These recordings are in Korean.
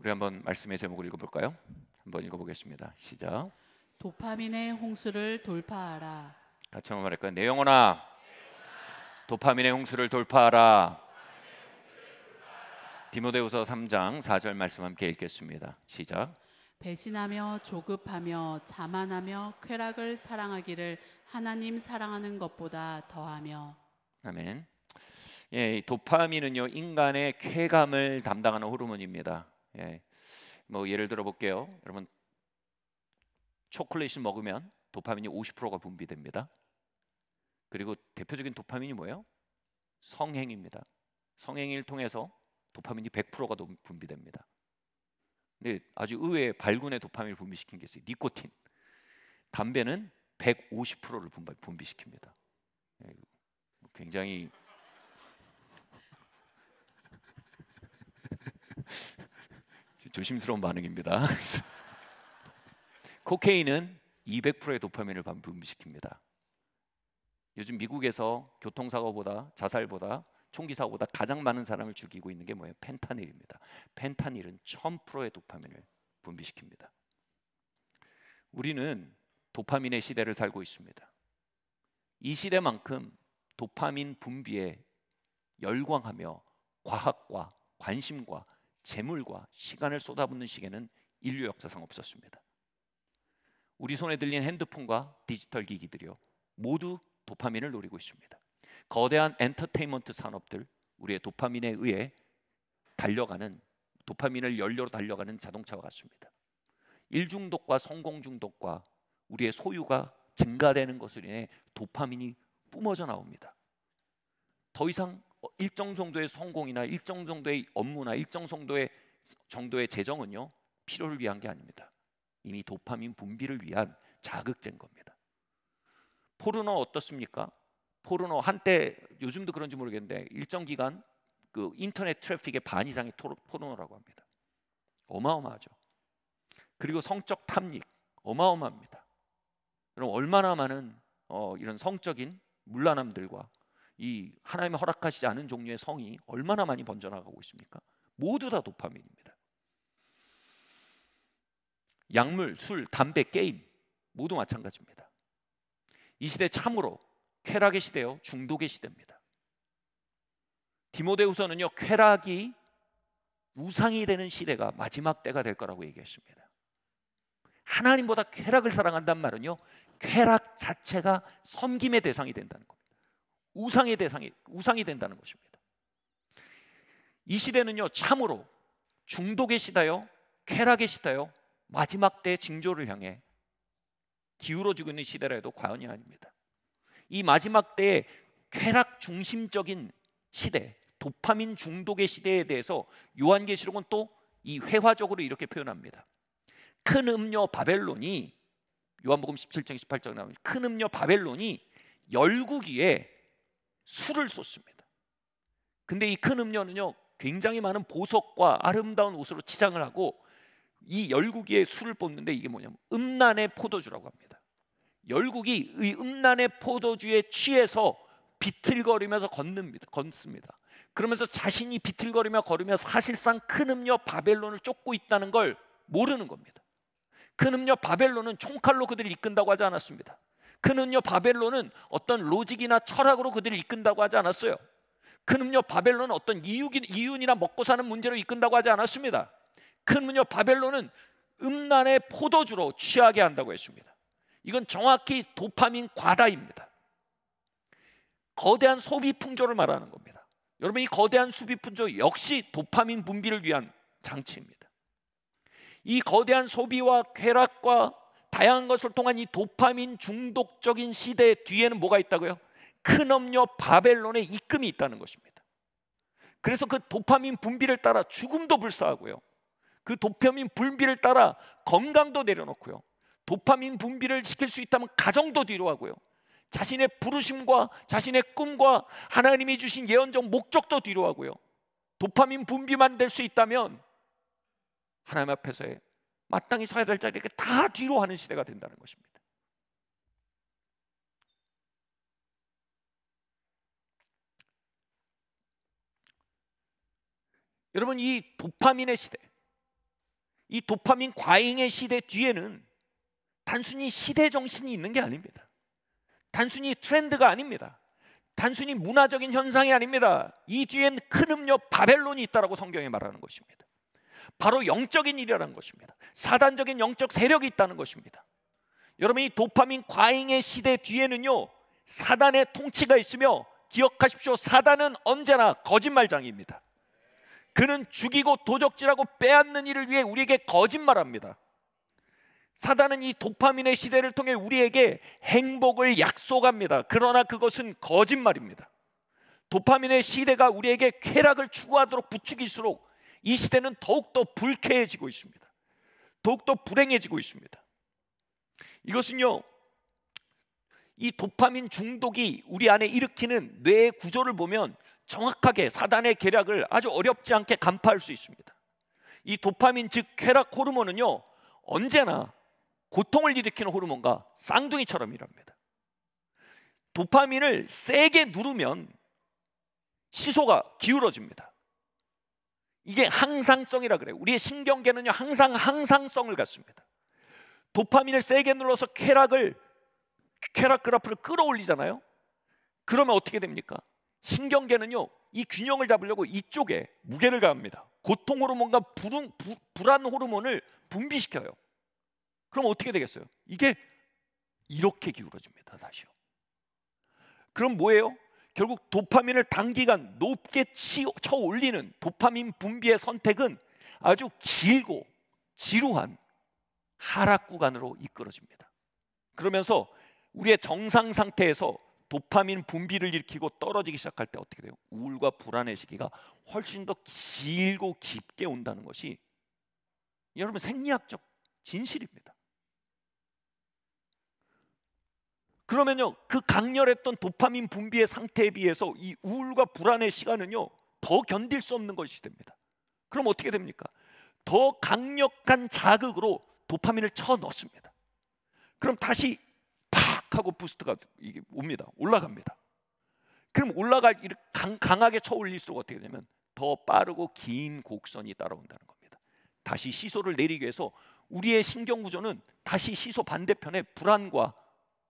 우리 한번 말씀의 제목을 읽어볼까요? 한번 읽어보겠습니다. 시작. 도파민의 홍수를 돌파하라. 같이 한번 말할까요? 내 영혼아, 도파민의 홍수를 돌파하라. 디모데후서 3장 4절 말씀 함께 읽겠습니다. 시작. 배신하며 조급하며 자만하며 쾌락을 사랑하기를 하나님 사랑하는 것보다 더하며. 아멘. 예, 이 도파민은요 인간의 쾌감을 담당하는 호르몬입니다. 예, 뭐 예를 들어 볼게요. 여러분 초콜릿을 먹으면 도파민이 50%가 분비됩니다. 그리고 대표적인 도파민이 뭐예요? 성행입니다. 성행위를 통해서 도파민이 100%가 분비됩니다. 근데 아주 의외의 발군의 도파민을 분비시킨 게 있어요. 니코틴. 담배는 150%를 분비시킵니다. 굉장히 조심스러운 반응입니다. 코케인은 200%의 도파민을 분비시킵니다. 요즘 미국에서 교통사고보다 자살보다 총기 사고보다 가장 많은 사람을 죽이고 있는 게 뭐예요? 펜타닐입니다. 펜타닐은 1000%의 도파민을 분비시킵니다. 우리는 도파민의 시대를 살고 있습니다. 이 시대만큼 도파민 분비에 열광하며 과학과 관심과 재물과 시간을 쏟아붓는 시기는 인류 역사상 없었습니다. 우리 손에 들린 핸드폰과 디지털 기기들이요 모두 도파민을 노리고 있습니다. 거대한 엔터테인먼트 산업들, 우리의 도파민에 의해 달려가는, 도파민을 연료로 달려가는 자동차와 같습니다. 일중독과 성공중독과 우리의 소유가 증가되는 것으로 인해 도파민이 뿜어져 나옵니다. 더 이상 일정 정도의 성공이나 일정 정도의 업무나 일정 정도의 재정은요 필요를 위한 게 아닙니다. 이미 도파민 분비를 위한 자극제인 겁니다. 포르노 어떻습니까? 포르노 한때, 요즘도 그런지 모르겠는데 일정 기간 그 인터넷 트래픽의 반 이상이 포르노라고 합니다. 어마어마하죠. 그리고 성적 탐닉 어마어마합니다. 그럼 얼마나 많은 이런 성적인 문란함들과 이 하나님이 허락하시지 않은 종류의 성이 얼마나 많이 번져나가고 있습니까? 모두 다 도파민입니다. 약물, 술, 담배, 게임 모두 마찬가지입니다. 이 시대 참으로 쾌락의 시대요 중독의 시대입니다. 디모데후서는요 쾌락이 우상이 되는 시대가 마지막 때가 될 거라고 얘기했습니다. 하나님보다 쾌락을 사랑한다는 말은요 쾌락 자체가 섬김의 대상이 된다는 겁니다. 우상이 된다는 것입니다. 이 시대는요 참으로 중독의 시대요 쾌락의 시대요 마지막 때의 징조를 향해 기울어지고 있는 시대라 해도 과언이 아닙니다. 이 마지막 때의 쾌락 중심적인 시대, 도파민 중독의 시대에 대해서 요한계시록은 또 이 회화적으로 이렇게 표현합니다. 큰 음녀 바벨론이, 요한복음 17장 18장 나오는 큰 음녀 바벨론이 열국위에 술을 쏟습니다. 근데 이 큰 음녀는요 굉장히 많은 보석과 아름다운 옷으로 치장을 하고 이 열국위에 술을 쏟는데 이게 뭐냐면 음란의 포도주라고 합니다. 열국이 이 음란의 포도주에 취해서 비틀거리면서 걷습니다. 그러면서 자신이 비틀거리며 걸으며 사실상 큰 음녀 바벨론을 쫓고 있다는 걸 모르는 겁니다. 큰 음녀 바벨론은 총칼로 그들을 이끈다고 하지 않았습니다. 큰 음녀 바벨론은 어떤 로직이나 철학으로 그들을 이끈다고 하지 않았어요. 큰 음녀 바벨론은 어떤 이윤이나 먹고 사는 문제로 이끈다고 하지 않았습니다. 큰 음녀 바벨론은 음란의 포도주로 취하게 한다고 했습니다. 이건 정확히 도파민 과다입니다. 거대한 소비 풍조를 말하는 겁니다. 여러분 이 거대한 소비 풍조 역시 도파민 분비를 위한 장치입니다. 이 거대한 소비와 쾌락과 다양한 것을 통한 이 도파민 중독적인 시대 뒤에는 뭐가 있다고요? 큰 음녀 바벨론의 입금이 있다는 것입니다. 그래서 그 도파민 분비를 따라 죽음도 불사하고요. 그 도파민 분비를 따라 건강도 내려놓고요. 도파민 분비를 시킬 수 있다면 가정도 뒤로 하고요. 자신의 부르심과 자신의 꿈과 하나님이 주신 예언적 목적도 뒤로 하고요. 도파민 분비만 될 수 있다면 하나님 앞에서의 마땅히 서야 될 자리를 다 뒤로 하는 시대가 된다는 것입니다. 여러분 이 도파민의 시대, 이 도파민 과잉의 시대 뒤에는 단순히 시대 정신이 있는 게 아닙니다. 단순히 트렌드가 아닙니다. 단순히 문화적인 현상이 아닙니다. 이 뒤엔 큰 음료 바벨론이 있다라고 성경이 말하는 것입니다. 바로 영적인 일이라는 것입니다. 사단적인 영적 세력이 있다는 것입니다. 여러분, 이 도파민 과잉의 시대 뒤에는요, 사단의 통치가 있으며, 기억하십시오. 사단은 언제나 거짓말장입니다. 그는 죽이고 도적질하고 빼앗는 일을 위해 우리에게 거짓말합니다. 사단은 이 도파민의 시대를 통해 우리에게 행복을 약속합니다. 그러나 그것은 거짓말입니다. 도파민의 시대가 우리에게 쾌락을 추구하도록 부추길수록 이 시대는 더욱더 불쾌해지고 있습니다. 더욱더 불행해지고 있습니다. 이것은요, 이 도파민 중독이 우리 안에 일으키는 뇌의 구조를 보면 정확하게 사단의 계략을 아주 어렵지 않게 간파할 수 있습니다. 이 도파민, 즉 쾌락 호르몬은요, 언제나 고통을 일으키는 호르몬과 쌍둥이처럼 일합니다. 도파민을 세게 누르면 시소가 기울어집니다. 이게 항상성이라 그래요. 우리의 신경계는요, 항상 항상성을 갖습니다. 도파민을 세게 눌러서 쾌락 그래프를 끌어올리잖아요. 그러면 어떻게 됩니까? 신경계는요, 이 균형을 잡으려고 이쪽에 무게를 가합니다. 고통 호르몬과 불안 호르몬을 분비시켜요. 그럼 어떻게 되겠어요? 이게 이렇게 기울어집니다. 다시요. 그럼 뭐예요? 결국 도파민을 단기간 높게 쳐 올리는 도파민 분비의 선택은 아주 길고 지루한 하락 구간으로 이끌어집니다. 그러면서 우리의 정상 상태에서 도파민 분비를 일으키고 떨어지기 시작할 때 어떻게 돼요? 우울과 불안의 시기가 훨씬 더 길고 깊게 온다는 것이 여러분 생리학적 진실입니다. 그러면요, 그 강렬했던 도파민 분비의 상태에 비해서 이 우울과 불안의 시간은요, 더 견딜 수 없는 것이 됩니다. 그럼 어떻게 됩니까? 더 강력한 자극으로 도파민을 쳐 넣습니다. 그럼 다시 팍 하고 부스트가 이게 옵니다. 올라갑니다. 그럼 강하게 쳐 올릴수록 어떻게 되냐면 더 빠르고 긴 곡선이 따라온다는 겁니다. 다시 시소를 내리기 위해서 우리의 신경 구조는 다시 시소 반대편에 불안과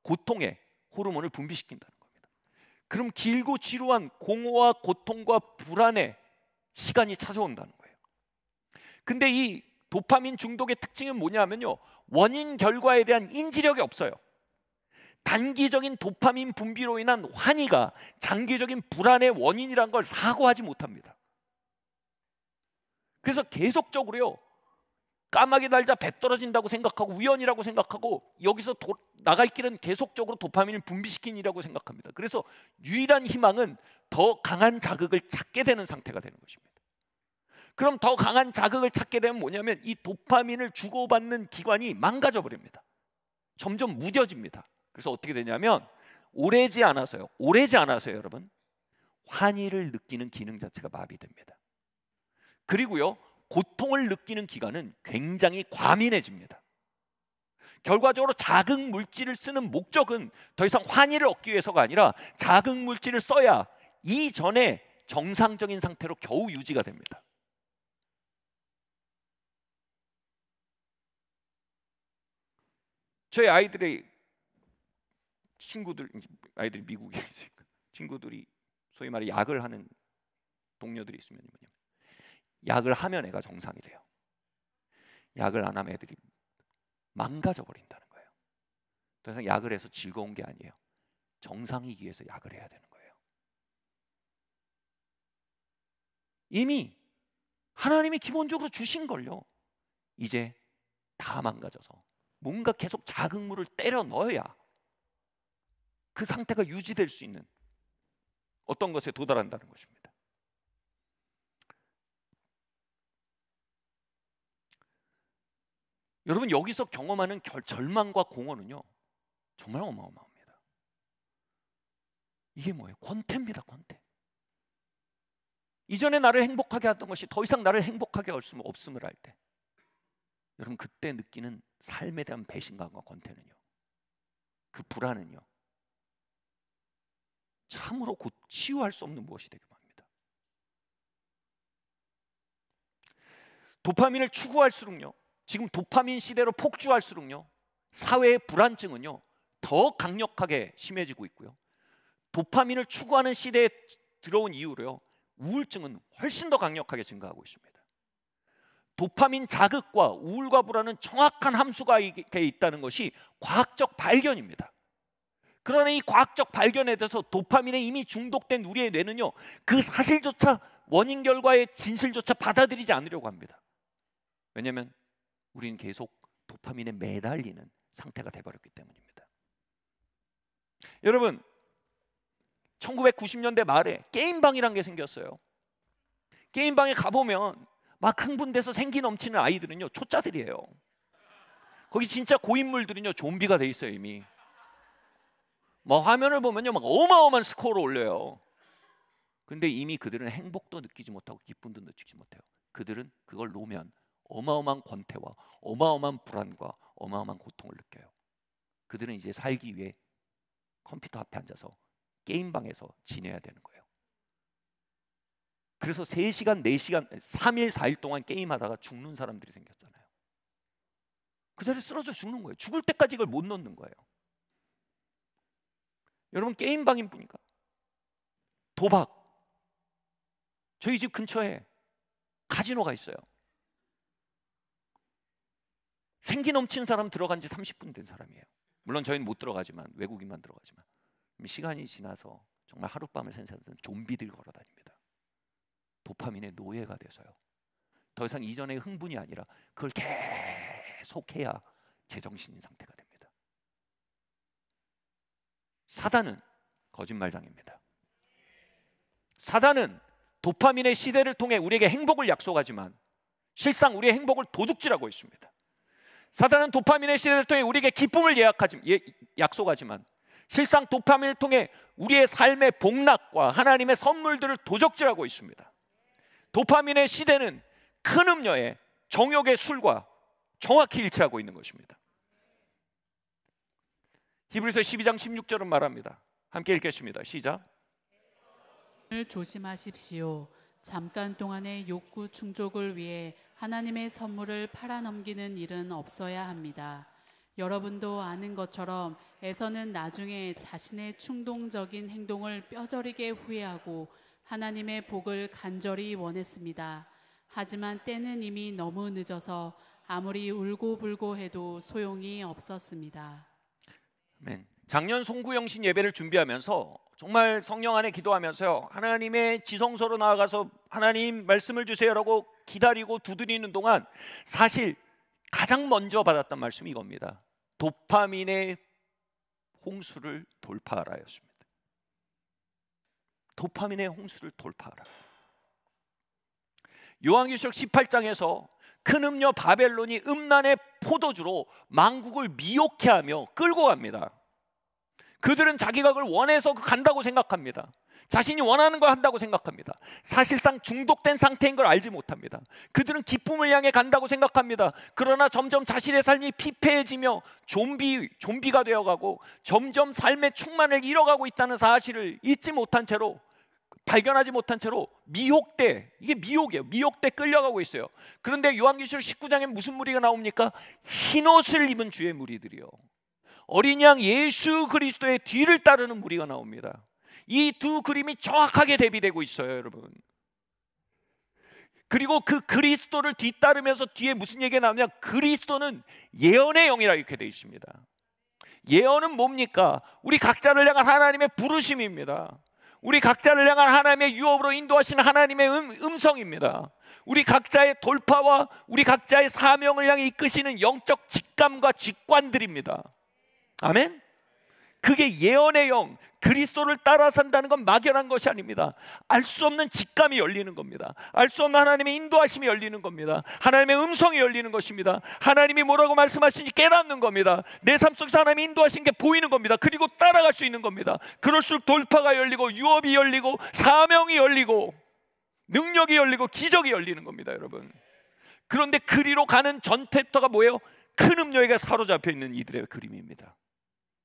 고통의 호르몬을 분비시킨다는 겁니다. 그럼 길고 지루한 공허와 고통과 불안의 시간이 찾아온다는 거예요. 근데 이 도파민 중독의 특징은 뭐냐면요, 원인 결과에 대한 인지력이 없어요. 단기적인 도파민 분비로 인한 환희가 장기적인 불안의 원인이란 걸 사고하지 못합니다. 그래서 계속적으로요, 까마귀 날자 배 떨어진다고 생각하고 우연이라고 생각하고 여기서 나갈 길은 계속적으로 도파민을 분비시키느라고 생각합니다. 그래서 유일한 희망은 더 강한 자극을 찾게 되는 상태가 되는 것입니다. 그럼 더 강한 자극을 찾게 되면 뭐냐면 이 도파민을 주고받는 기관이 망가져 버립니다. 점점 무뎌집니다. 그래서 어떻게 되냐면 오래지 않아서요 여러분, 환희를 느끼는 기능 자체가 마비됩니다. 그리고요, 고통을 느끼는 기관은 굉장히 과민해집니다. 결과적으로 자극 물질을 쓰는 목적은 더 이상 환희를 얻기 위해서가 아니라 자극 물질을 써야 이전에 정상적인 상태로 겨우 유지가 됩니다. 저희 아이들이 미국에 있으니까 친구들이 소위 말해 약을 하는 동료들이 있으면 뭐냐면 약을 하면 애가 정상이 돼요. 약을 안 하면 애들이 망가져 버린다는 거예요. 더 이상 약을 해서 즐거운 게 아니에요. 정상이기 위해서 약을 해야 되는 거예요. 이미 하나님이 기본적으로 주신 걸요, 이제 다 망가져서 뭔가 계속 자극물을 때려 넣어야 그 상태가 유지될 수 있는 어떤 것에 도달한다는 것입니다. 여러분, 여기서 경험하는 절망과 공허는요, 정말 어마어마합니다. 이게 뭐예요? 권태입니다. 권태. 이전에 나를 행복하게 하던 것이 더 이상 나를 행복하게 할 수 없음을 알 때, 여러분 그때 느끼는 삶에 대한 배신감과 권태는요, 그 불안은요, 참으로 곧 치유할 수 없는 무엇이 되기도 합니다. 도파민을 추구할수록요, 지금 도파민 시대로 폭주할수록요, 사회의 불안증은요 더 강력하게 심해지고 있고요, 도파민을 추구하는 시대에 들어온 이후로요, 우울증은 훨씬 더 강력하게 증가하고 있습니다. 도파민 자극과 우울과 불안은 정확한 함수가 있다는 것이 과학적 발견입니다. 그러나 이 과학적 발견에 대해서 도파민에 이미 중독된 우리의 뇌는요, 그 사실조차, 원인 결과의 진실조차 받아들이지 않으려고 합니다. 왜냐하면 우리는 계속 도파민에 매달리는 상태가 돼버렸기 때문입니다. 여러분, 1990년대 말에 게임방이라는 게 생겼어요. 게임방에 가보면 막 흥분돼서 생기 넘치는 아이들은요, 초짜들이에요. 거기 진짜 고인물들은요, 좀비가 돼 있어요. 이미 뭐 화면을 보면요, 막 어마어마한 스코어를 올려요. 근데 이미 그들은 행복도 느끼지 못하고 기쁨도 느끼지 못해요. 그들은 그걸 놓으면 어마어마한 권태와 어마어마한 불안과 어마어마한 고통을 느껴요. 그들은 이제 살기 위해 컴퓨터 앞에 앉아서 게임방에서 지내야 되는 거예요. 그래서 3시간, 4시간, 3일, 4일 동안 게임하다가 죽는 사람들이 생겼잖아요. 그 자리에 쓰러져 죽는 거예요. 죽을 때까지 이걸 못 놓는 거예요. 여러분, 게임방인 분이니까 도박, 저희 집 근처에 카지노가 있어요. 생기 넘치는 사람 들어간 지 30분 된 사람이에요. 물론 저희는 못 들어가지만, 외국인만 들어가지만, 시간이 지나서 정말 하룻밤을 샌 사람들은 좀비들 걸어다닙니다. 도파민의 노예가 돼서요, 더 이상 이전의 흥분이 아니라 그걸 계속해야 제정신인 상태가 됩니다. 사단은 거짓말장입니다. 사단은 도파민의 시대를 통해 우리에게 행복을 약속하지만 실상 우리의 행복을 도둑질하고 있습니다. 사단은 도파민의 시대를 통해 우리에게 기쁨을 약속하지만 실상 도파민을 통해 우리의 삶의 복락과 하나님의 선물들을 도적질하고 있습니다. 도파민의 시대는 큰 음료에 정욕의 술과 정확히 일치하고 있는 것입니다. 히브리서 12장 16절은 말합니다. 함께 읽겠습니다. 시작. 조심하십시오. 잠깐 동안의 욕구 충족을 위해 하나님의 선물을 팔아넘기는 일은 없어야 합니다. 여러분도 아는 것처럼 에서는 나중에 자신의 충동적인 행동을 뼈저리게 후회하고 하나님의 복을 간절히 원했습니다. 하지만 때는 이미 너무 늦어서 아무리 울고불고 해도 소용이 없었습니다. 아멘. 작년 송구영신 예배를 준비하면서 정말 성령 안에 기도하면서요, 하나님의 지성소로 나아가서 하나님 말씀을 주세요라고 기다리고 두드리는 동안 사실 가장 먼저 받았던 말씀이 이겁니다. 도파민의 홍수를 돌파하라였습니다. 도파민의 홍수를 돌파하라. 요한계시록 18장에서 큰 음녀 바벨론이 음란의 포도주로 만국을 미혹해 하며 끌고 갑니다. 그들은 자기가 그걸 원해서 간다고 생각합니다. 자신이 원하는 걸 한다고 생각합니다. 사실상 중독된 상태인 걸 알지 못합니다. 그들은 기쁨을 향해 간다고 생각합니다. 그러나 점점 자신의 삶이 피폐해지며 좀비가 되어가고 점점 삶의 충만을 잃어가고 있다는 사실을 잊지 못한 채로, 발견하지 못한 채로 미혹돼, 이게 미혹이에요. 미혹돼 끌려가고 있어요. 그런데 요한계시록 19장에 무슨 무리가 나옵니까? 흰옷을 입은 주의 무리들이요, 어린 양 예수 그리스도의 뒤를 따르는 무리가 나옵니다. 이 두 그림이 정확하게 대비되고 있어요, 여러분. 그리고 그 그리스도를 뒤따르면서 뒤에 무슨 얘기가 나오냐? 그리스도는 예언의 영이라 이렇게 되어 있습니다. 예언은 뭡니까? 우리 각자를 향한 하나님의 부르심입니다. 우리 각자를 향한 하나님의 유업으로 인도하시는 하나님의 음성입니다. 우리 각자의 돌파와 우리 각자의 사명을 향해 이끄시는 영적 직감과 직관들입니다. 아멘? 그게 예언의 영, 그리스도를 따라 산다는 건 막연한 것이 아닙니다. 알 수 없는 직감이 열리는 겁니다. 알 수 없는 하나님의 인도하심이 열리는 겁니다. 하나님의 음성이 열리는 것입니다. 하나님이 뭐라고 말씀하시는지 깨닫는 겁니다. 내 삶 속에서 하나님이 인도하신 게 보이는 겁니다. 그리고 따라갈 수 있는 겁니다. 그럴수록 돌파가 열리고 유업이 열리고 사명이 열리고 능력이 열리고 기적이 열리는 겁니다, 여러분. 그런데 그리로 가는 전 챕터가 뭐예요? 큰 음료에게 사로잡혀 있는 이들의 그림입니다.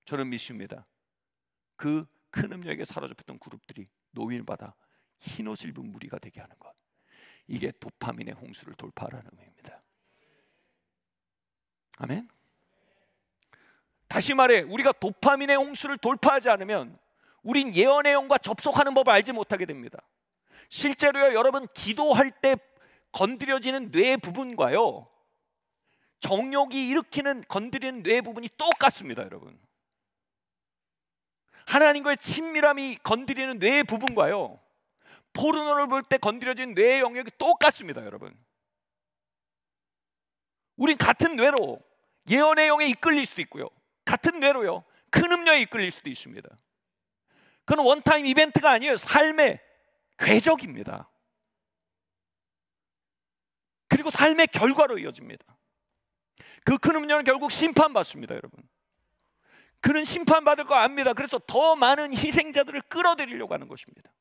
저는 믿습니다. 그 큰 음료에게 사로잡혔던 그룹들이 노임을 받아 흰옷을 입은 무리가 되게 하는 것, 이게 도파민의 홍수를 돌파하라는 의미입니다. 아멘. 다시 말해, 우리가 도파민의 홍수를 돌파하지 않으면 우린 예언의 영과 접속하는 법을 알지 못하게 됩니다. 실제로요, 여러분, 기도할 때 건드려지는 뇌 부분과요, 정욕이 일으키는 건드리는 뇌 부분이 똑같습니다. 여러분, 하나님과의 친밀함이 건드리는 뇌 부분과요, 포르노를 볼 때 건드려진 뇌의 영역이 똑같습니다. 여러분, 우린 같은 뇌로 예언의 영에 이끌릴 수도 있고요, 같은 뇌로요 큰 음료에 이끌릴 수도 있습니다. 그건 원타임 이벤트가 아니에요. 삶의 궤적입니다. 그리고 삶의 결과로 이어집니다. 그 큰 음료는 결국 심판받습니다. 여러분, 그는 심판받을 거 압니다. 그래서 더 많은 희생자들을 끌어들이려고 하는 것입니다.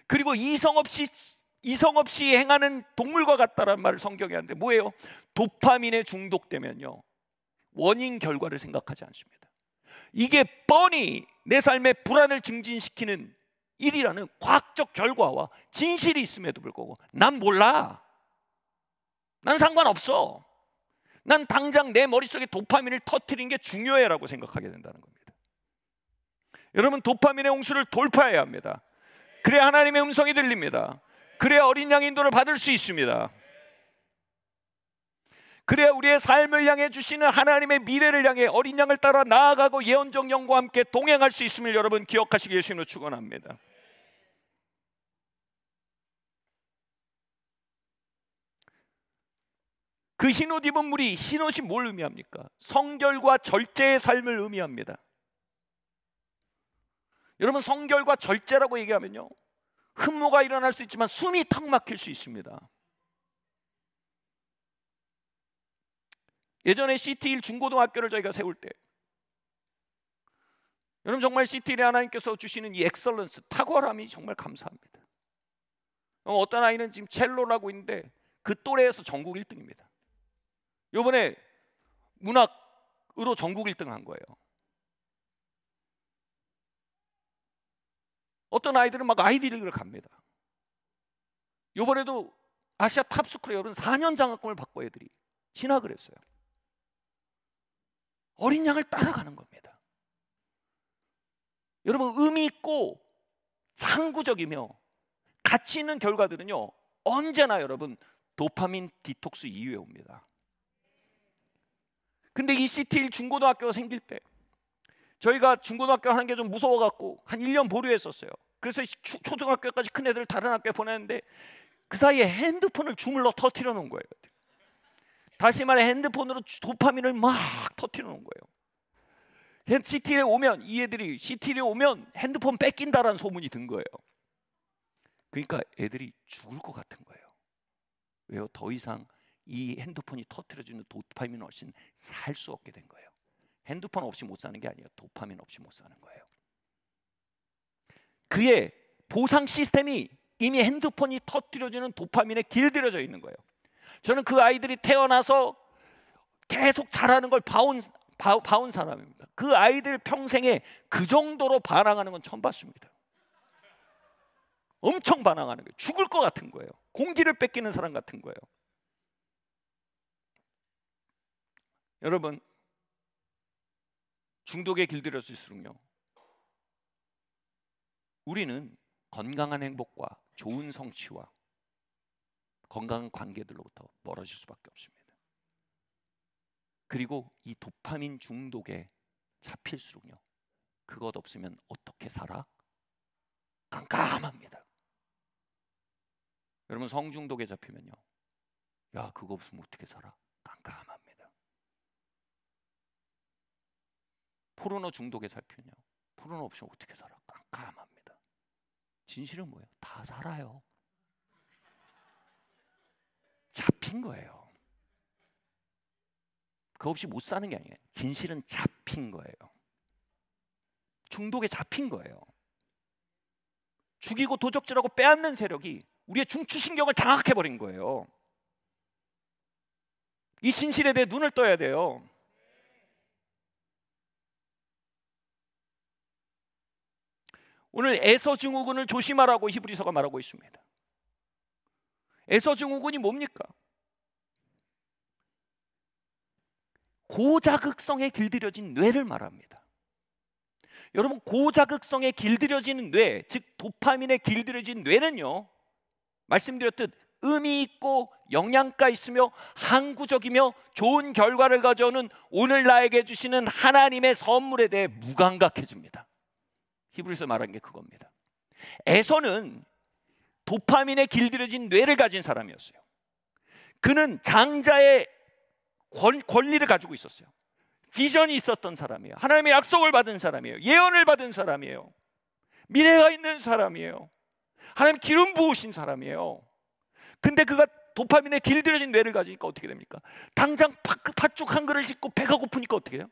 그리고 이성 없이 행하는 동물과 같다라는 말을 성경에 하는데 뭐예요? 도파민에 중독되면요, 원인 결과를 생각하지 않습니다. 이게 뻔히 내 삶의 불안을 증진시키는 일이라는 과학적 결과와 진실이 있음에도 불구하고 난 몰라, 난 상관없어, 난 당장 내 머릿속에 도파민을 터뜨리는 게 중요해라고 생각하게 된다는 겁니다. 여러분, 도파민의 홍수를 돌파해야 합니다. 그래야 하나님의 음성이 들립니다. 그래야 어린 양 인도를 받을 수 있습니다. 그래야 우리의 삶을 향해 주시는 하나님의 미래를 향해 어린 양을 따라 나아가고 예언적 영과 함께 동행할 수 있음을 여러분 기억하시기 예수님으로 축원합니다. 그 흰옷 입은 물이, 흰옷이 뭘 의미합니까? 성결과 절제의 삶을 의미합니다. 여러분, 성결과 절제라고 얘기하면요, 흠모가 일어날 수 있지만 숨이 턱 막힐 수 있습니다. 예전에 CT1 중고등학교를 저희가 세울 때, 여러분, 정말 CT1에 하나님께서 주시는 이 엑설런스, 탁월함이 정말 감사합니다. 어떤 아이는 지금 첼로라고 있는데 그 또래에서 전국 1등입니다. 이번에 문학으로 전국 1등 한 거예요. 어떤 아이들은 막 아이비리그를 갑니다. 이번에도 아시아 탑스쿨에 여러분 4년 장학금을 받고 애들이 진학을 했어요. 어린 양을 따라가는 겁니다. 여러분, 의미 있고 상구적이며 가치 있는 결과들은요, 언제나 여러분 도파민 디톡스 이후에 옵니다. 근데 이 CT1 중고등학교가 생길 때 저희가 중고등학교 하는 게 좀 무서워갖고 한 1년 보류했었어요. 그래서 초등학교까지 큰 애들을 다른 학교에 보냈는데 그 사이에 핸드폰을 주물러 터뜨려 놓은 거예요. 다시 말해, 핸드폰으로 도파민을 막 터뜨려 놓은 거예요. CT에 오면, 이 애들이 CT에 오면 핸드폰 뺏긴다라는 소문이 든 거예요. 그러니까 애들이 죽을 것 같은 거예요. 왜요? 더 이상 이 핸드폰이 터뜨려주는 도파민 없이는 살 수 없게 된 거예요. 핸드폰 없이 못 사는 게 아니에요. 도파민 없이 못 사는 거예요. 그의 보상 시스템이 이미 핸드폰이 터뜨려주는 도파민에 길들여져 있는 거예요. 저는 그 아이들이 태어나서 계속 자라는 걸 봐온 사람입니다. 그 아이들 평생에 그 정도로 반항하는 건 처음 봤습니다. 엄청 반항하는 거예요. 죽을 것 같은 거예요. 공기를 뺏기는 사람 같은 거예요. 여러분, 중독에 길들여질수록요, 우리는 건강한 행복과 좋은 성취와 건강한 관계들로부터 멀어질 수밖에 없습니다. 그리고 이 도파민 중독에 잡힐수록요, 그것 없으면 어떻게 살아? 깜깜합니다. 여러분, 성중독에 잡히면요, 야, 그거 없으면 어떻게 살아? 깜깜합니다. 포르노 중독에 잡히면요, 포르노 없이 어떻게 살아? 깜깜합니다. 진실은 뭐예요? 다 살아요. 잡힌 거예요. 그거 없이 못 사는 게 아니에요. 진실은 잡힌 거예요. 중독에 잡힌 거예요. 죽이고 도적질하고 빼앗는 세력이 우리의 중추신경을 장악해버린 거예요. 이 진실에 대해 눈을 떠야 돼요. 오늘 에서증후군을 조심하라고 히브리서가 말하고 있습니다. 에서증후군이 뭡니까? 고자극성에 길들여진 뇌를 말합니다. 여러분, 고자극성에 길들여진 뇌, 즉 도파민에 길들여진 뇌는요, 말씀드렸듯 의미 있고 영양가 있으며 항구적이며 좋은 결과를 가져오는 오늘 나에게 주시는 하나님의 선물에 대해 무감각해집니다. 히브리서 말한 게 그겁니다. 에서는 도파민에 길들여진 뇌를 가진 사람이었어요. 그는 장자의 권리를 가지고 있었어요. 비전이 있었던 사람이에요. 하나님의 약속을 받은 사람이에요. 예언을 받은 사람이에요. 미래가 있는 사람이에요. 하나님 기름 부으신 사람이에요. 근데 그가 도파민에 길들여진 뇌를 가지니까 어떻게 됩니까? 당장 팥죽 한 그릇 씻고 배가 고프니까 어떻게 해요?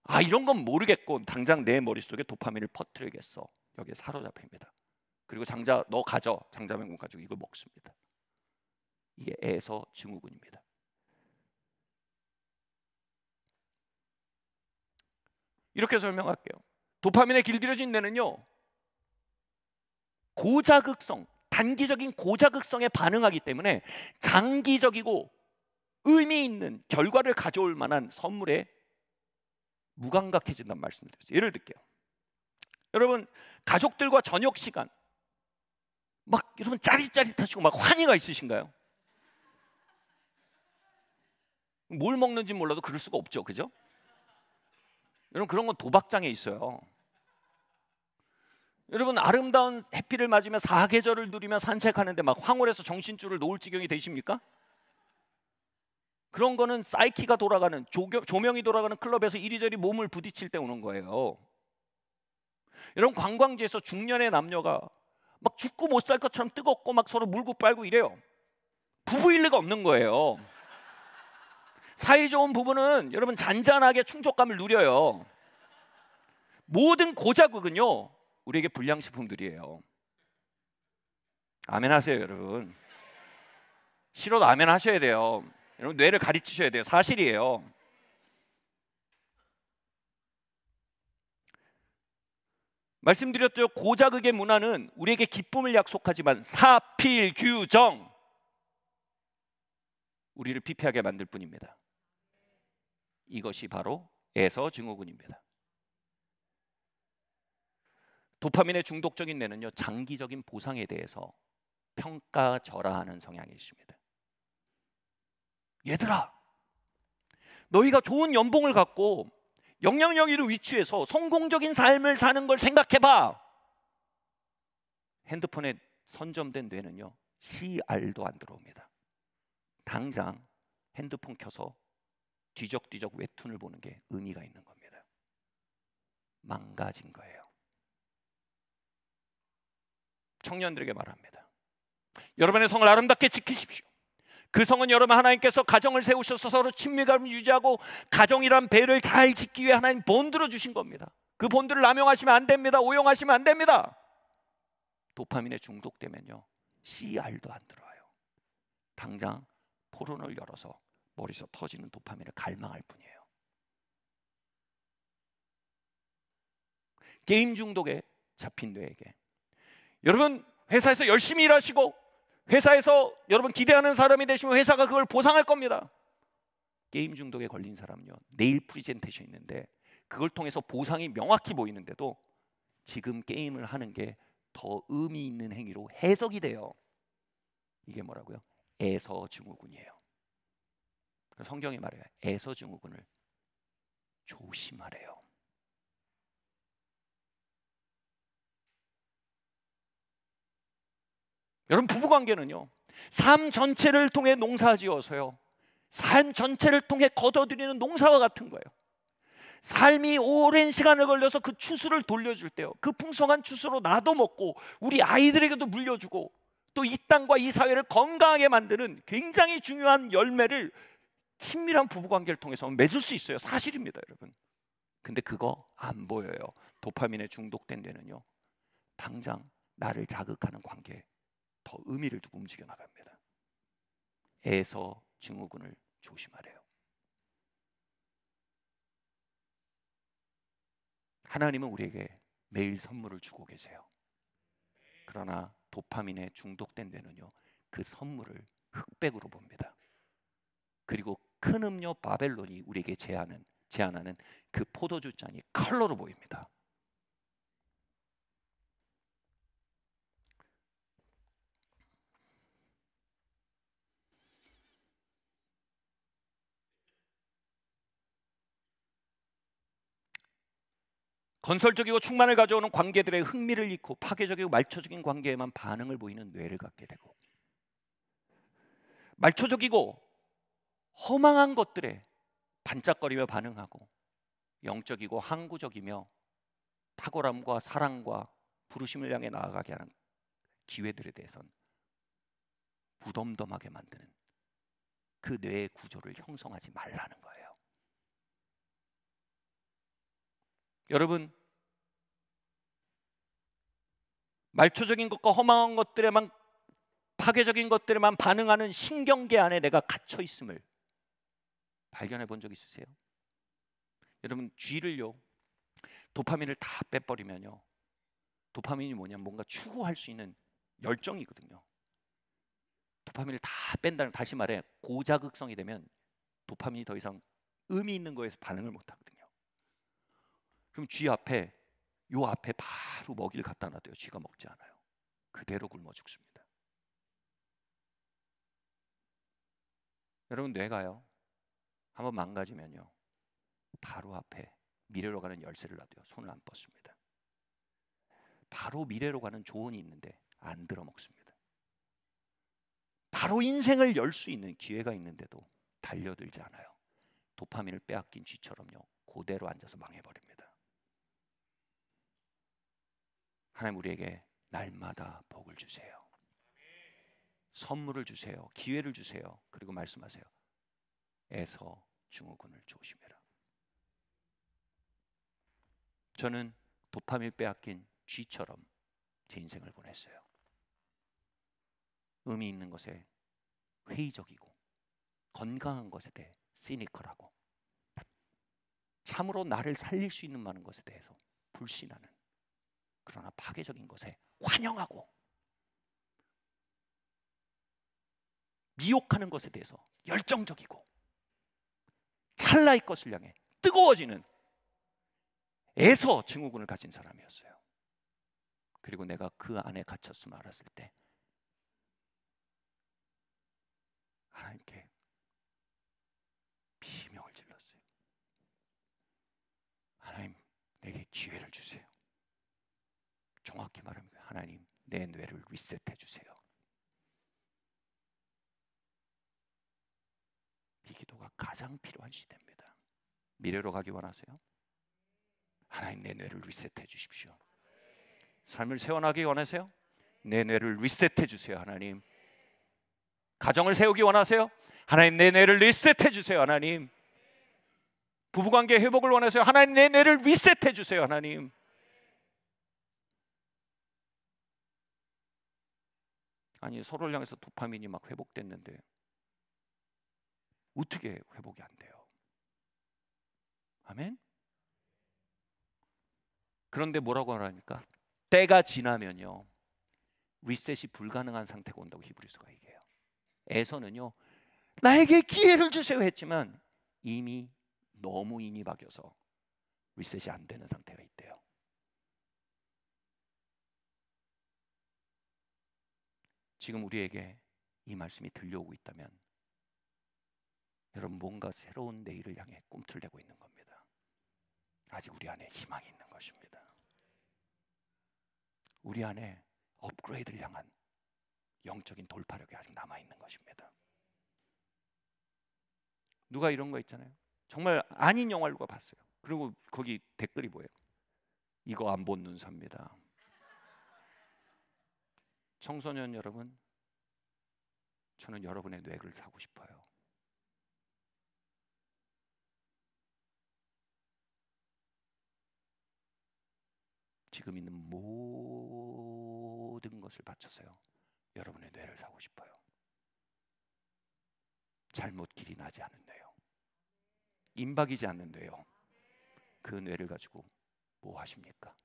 아, 이런 건 모르겠고 당장 내 머릿속에 도파민을 퍼뜨려야겠어. 여기에 사로잡힙니다. 그리고 장자, 너 가져. 장자맹금 가지고 이걸 먹습니다. 이게 에서 증후군입니다. 이렇게 설명할게요. 도파민에 길들여진 뇌는요, 고자극성, 단기적인 고자극성에 반응하기 때문에 장기적이고 의미 있는 결과를 가져올 만한 선물에 무감각해진다는 말씀을 드렸어요. 예를 들게요. 여러분, 가족들과 저녁 시간 막 여러분 짜릿짜릿하시고 막 환희가 있으신가요? 뭘 먹는지 몰라도 그럴 수가 없죠, 그죠? 여러분, 그런 건 도박장에 있어요. 여러분, 아름다운 햇빛을 맞으며 사계절을 누리며 산책하는데 막 황홀해서 정신줄을 놓을 지경이 되십니까? 그런 거는 사이키가 돌아가는, 조명이 돌아가는 클럽에서 이리저리 몸을 부딪힐 때 오는 거예요. 여러분, 관광지에서 중년의 남녀가 막 죽고 못 살 것처럼 뜨겁고 막 서로 물고 빨고 이래요. 부부일 리가 없는 거예요. 사이좋은 부부는 여러분 잔잔하게 충족감을 누려요. 모든 고자극은요, 우리에게 불량식품들이에요. 아멘 하세요, 여러분. 싫어도 아멘 하셔야 돼요. 여러분, 뇌를 가르치셔야 돼요. 사실이에요. 말씀드렸죠. 고자극의 문화는 우리에게 기쁨을 약속하지만 사필규정, 우리를 피폐하게 만들 뿐입니다. 이것이 바로 에서 증후군입니다. 도파민의 중독적인 뇌는요, 장기적인 보상에 대해서 평가절하하는 성향이 있습니다. 얘들아, 너희가 좋은 연봉을 갖고 영향력 있는 위치에서 성공적인 삶을 사는 걸 생각해봐. 핸드폰에 선점된 뇌는요, CR도 안 들어옵니다. 당장 핸드폰 켜서 뒤적뒤적 웹툰을 보는 게 의미가 있는 겁니다. 망가진 거예요. 청년들에게 말합니다. 여러분의 성을 아름답게 지키십시오. 그 성은 여러분 하나님께서 가정을 세우셔서 서로 친밀감을 유지하고 가정이란 배를 잘 짓기 위해 하나님 본드려 주신 겁니다. 그 본드를 남용하시면 안 됩니다. 오용하시면 안 됩니다. 도파민에 중독되면요, CR도 안 들어와요. 당장 포론을 열어서 머리에서 터지는 도파민을 갈망할 뿐이에요. 게임 중독에 잡힌 뇌에게, 여러분 회사에서 열심히 일하시고 회사에서 여러분 기대하는 사람이 되시면 회사가 그걸 보상할 겁니다. 게임 중독에 걸린 사람은요, 내일 프리젠테이션 있는데 그걸 통해서 보상이 명확히 보이는데도 지금 게임을 하는 게 더 의미 있는 행위로 해석이 돼요. 이게 뭐라고요? 에서 증후군이에요. 성경이 말해요. 에서 증후군을 조심하래요. 여러분, 부부관계는요, 삶 전체를 통해 농사지어서요, 삶 전체를 통해 거둬들이는 농사와 같은 거예요. 삶이 오랜 시간을 걸려서 그 추수를 돌려줄 때요, 그 풍성한 추수로 나도 먹고 우리 아이들에게도 물려주고 또 이 땅과 이 사회를 건강하게 만드는 굉장히 중요한 열매를 친밀한 부부관계를 통해서 맺을 수 있어요. 사실입니다, 여러분. 근데 그거 안 보여요. 도파민에 중독된 데는요, 당장 나를 자극하는 관계에 더 의미를 두고 움직여 나갑니다. 에서 증후군을 조심하래요. 하나님은 우리에게 매일 선물을 주고 계세요. 그러나 도파민에 중독된 데는요, 그 선물을 흑백으로 봅니다. 그리고 큰 음료 바벨론이 우리에게 제안하는 그 포도주 잔이 컬러로 보입니다. 건설적이고 충만을 가져오는 관계들의 흥미를 잃고 파괴적이고 말초적인 관계에만 반응을 보이는 뇌를 갖게 되고, 말초적이고 허망한 것들에 반짝거리며 반응하고, 영적이고 항구적이며 탁월함과 사랑과 부르심을 향해 나아가게 하는 기회들에 대해선 무덤덤하게 만드는 그 뇌의 구조를 형성하지 말라는 거예요. 여러분, 말초적인 것과 허망한 것들에만, 파괴적인 것들에만 반응하는 신경계 안에 내가 갇혀 있음을 발견해 본 적 있으세요? 여러분, 쥐를요, 도파민을 다 빼버리면요, 도파민이 뭐냐면 뭔가 추구할 수 있는 열정이거든요. 도파민을 다 뺀다는, 다시 말해 고자극성이 되면 도파민이 더 이상 의미 있는 거에서 반응을 못 하거든요. 그럼 쥐 앞에, 요 앞에 바로 먹이를 갖다 놔둬요. 쥐가 먹지 않아요. 그대로 굶어 죽습니다. 여러분, 뇌가요, 한번 망가지면요, 바로 앞에 미래로 가는 열쇠를 놔둬요. 손을 안 뻗습니다. 바로 미래로 가는 조언이 있는데 안 들어먹습니다. 바로 인생을 열 수 있는 기회가 있는데도 달려들지 않아요. 도파민을 빼앗긴 쥐처럼요, 그대로 앉아서 망해버립니다. 하나님 우리에게 날마다 복을 주세요. 선물을 주세요. 기회를 주세요. 그리고 말씀하세요. 에서 증후군을 조심해라. 저는 도파민 빼앗긴 쥐처럼 제 인생을 보냈어요. 의미 있는 것에 회의적이고, 건강한 것에 대해 시니컬하고, 참으로 나를 살릴 수 있는 많은 것에 대해서 불신하는, 그러나 파괴적인 것에 환영하고, 미혹하는 것에 대해서 열정적이고, 찰나의 것을 향해 뜨거워지는 에서 증후군을 가진 사람이었어요. 그리고 내가 그 안에 갇혔음을 알았을 때 하나님께 비명을 질렀어요. 하나님, 내게 기회를 주세요. 정확히 말하면 하나님, 내 뇌를 리셋해 주세요. 이 기도가 가장 필요한 시대입니다. 미래로 가기 원하세요? 하나님, 내 뇌를 리셋해 주십시오. 삶을 세워나가기 원하세요? 내 뇌를 리셋해 주세요. 하나님. 가정을 세우기 원하세요? 하나님, 내 뇌를 리셋해 주세요. 하나님. 부부관계 회복을 원하세요? 하나님, 내 뇌를 리셋해 주세요. 하나님. 아니, 서로를 향해서 도파민이 막 회복됐는데 어떻게 회복이 안 돼요? 아멘? 그런데 뭐라고 하니까 때가 지나면요, 리셋이 불가능한 상태가 온다고 히브리서가 얘기해요. 에서는요, 나에게 기회를 주세요 했지만 이미 너무 인이 박여서 리셋이 안 되는 상태가 있대요. 지금 우리에게 이 말씀이 들려오고 있다면 여러분, 뭔가 새로운 내일을 향해 꿈틀대고 있는 겁니다. 아직 우리 안에 희망이 있는 것입니다. 우리 안에 업그레이드를 향한 영적인 돌파력이 아직 남아있는 것입니다. 누가 이런 거 있잖아요. 정말 아닌 영화를 봤어요. 그리고 거기 댓글이 뭐예요? 이거 안 본 눈 삽니다. 청소년 여러분, 저는 여러분의 뇌를 사고 싶어요. 지금 있는 모든 것을 바쳐서요, 여러분의 뇌를 사고 싶어요. 잘못 길이 나지 않은 뇌요, 임박이지 않는 뇌요. 그 뇌를 가지고 뭐 하십니까?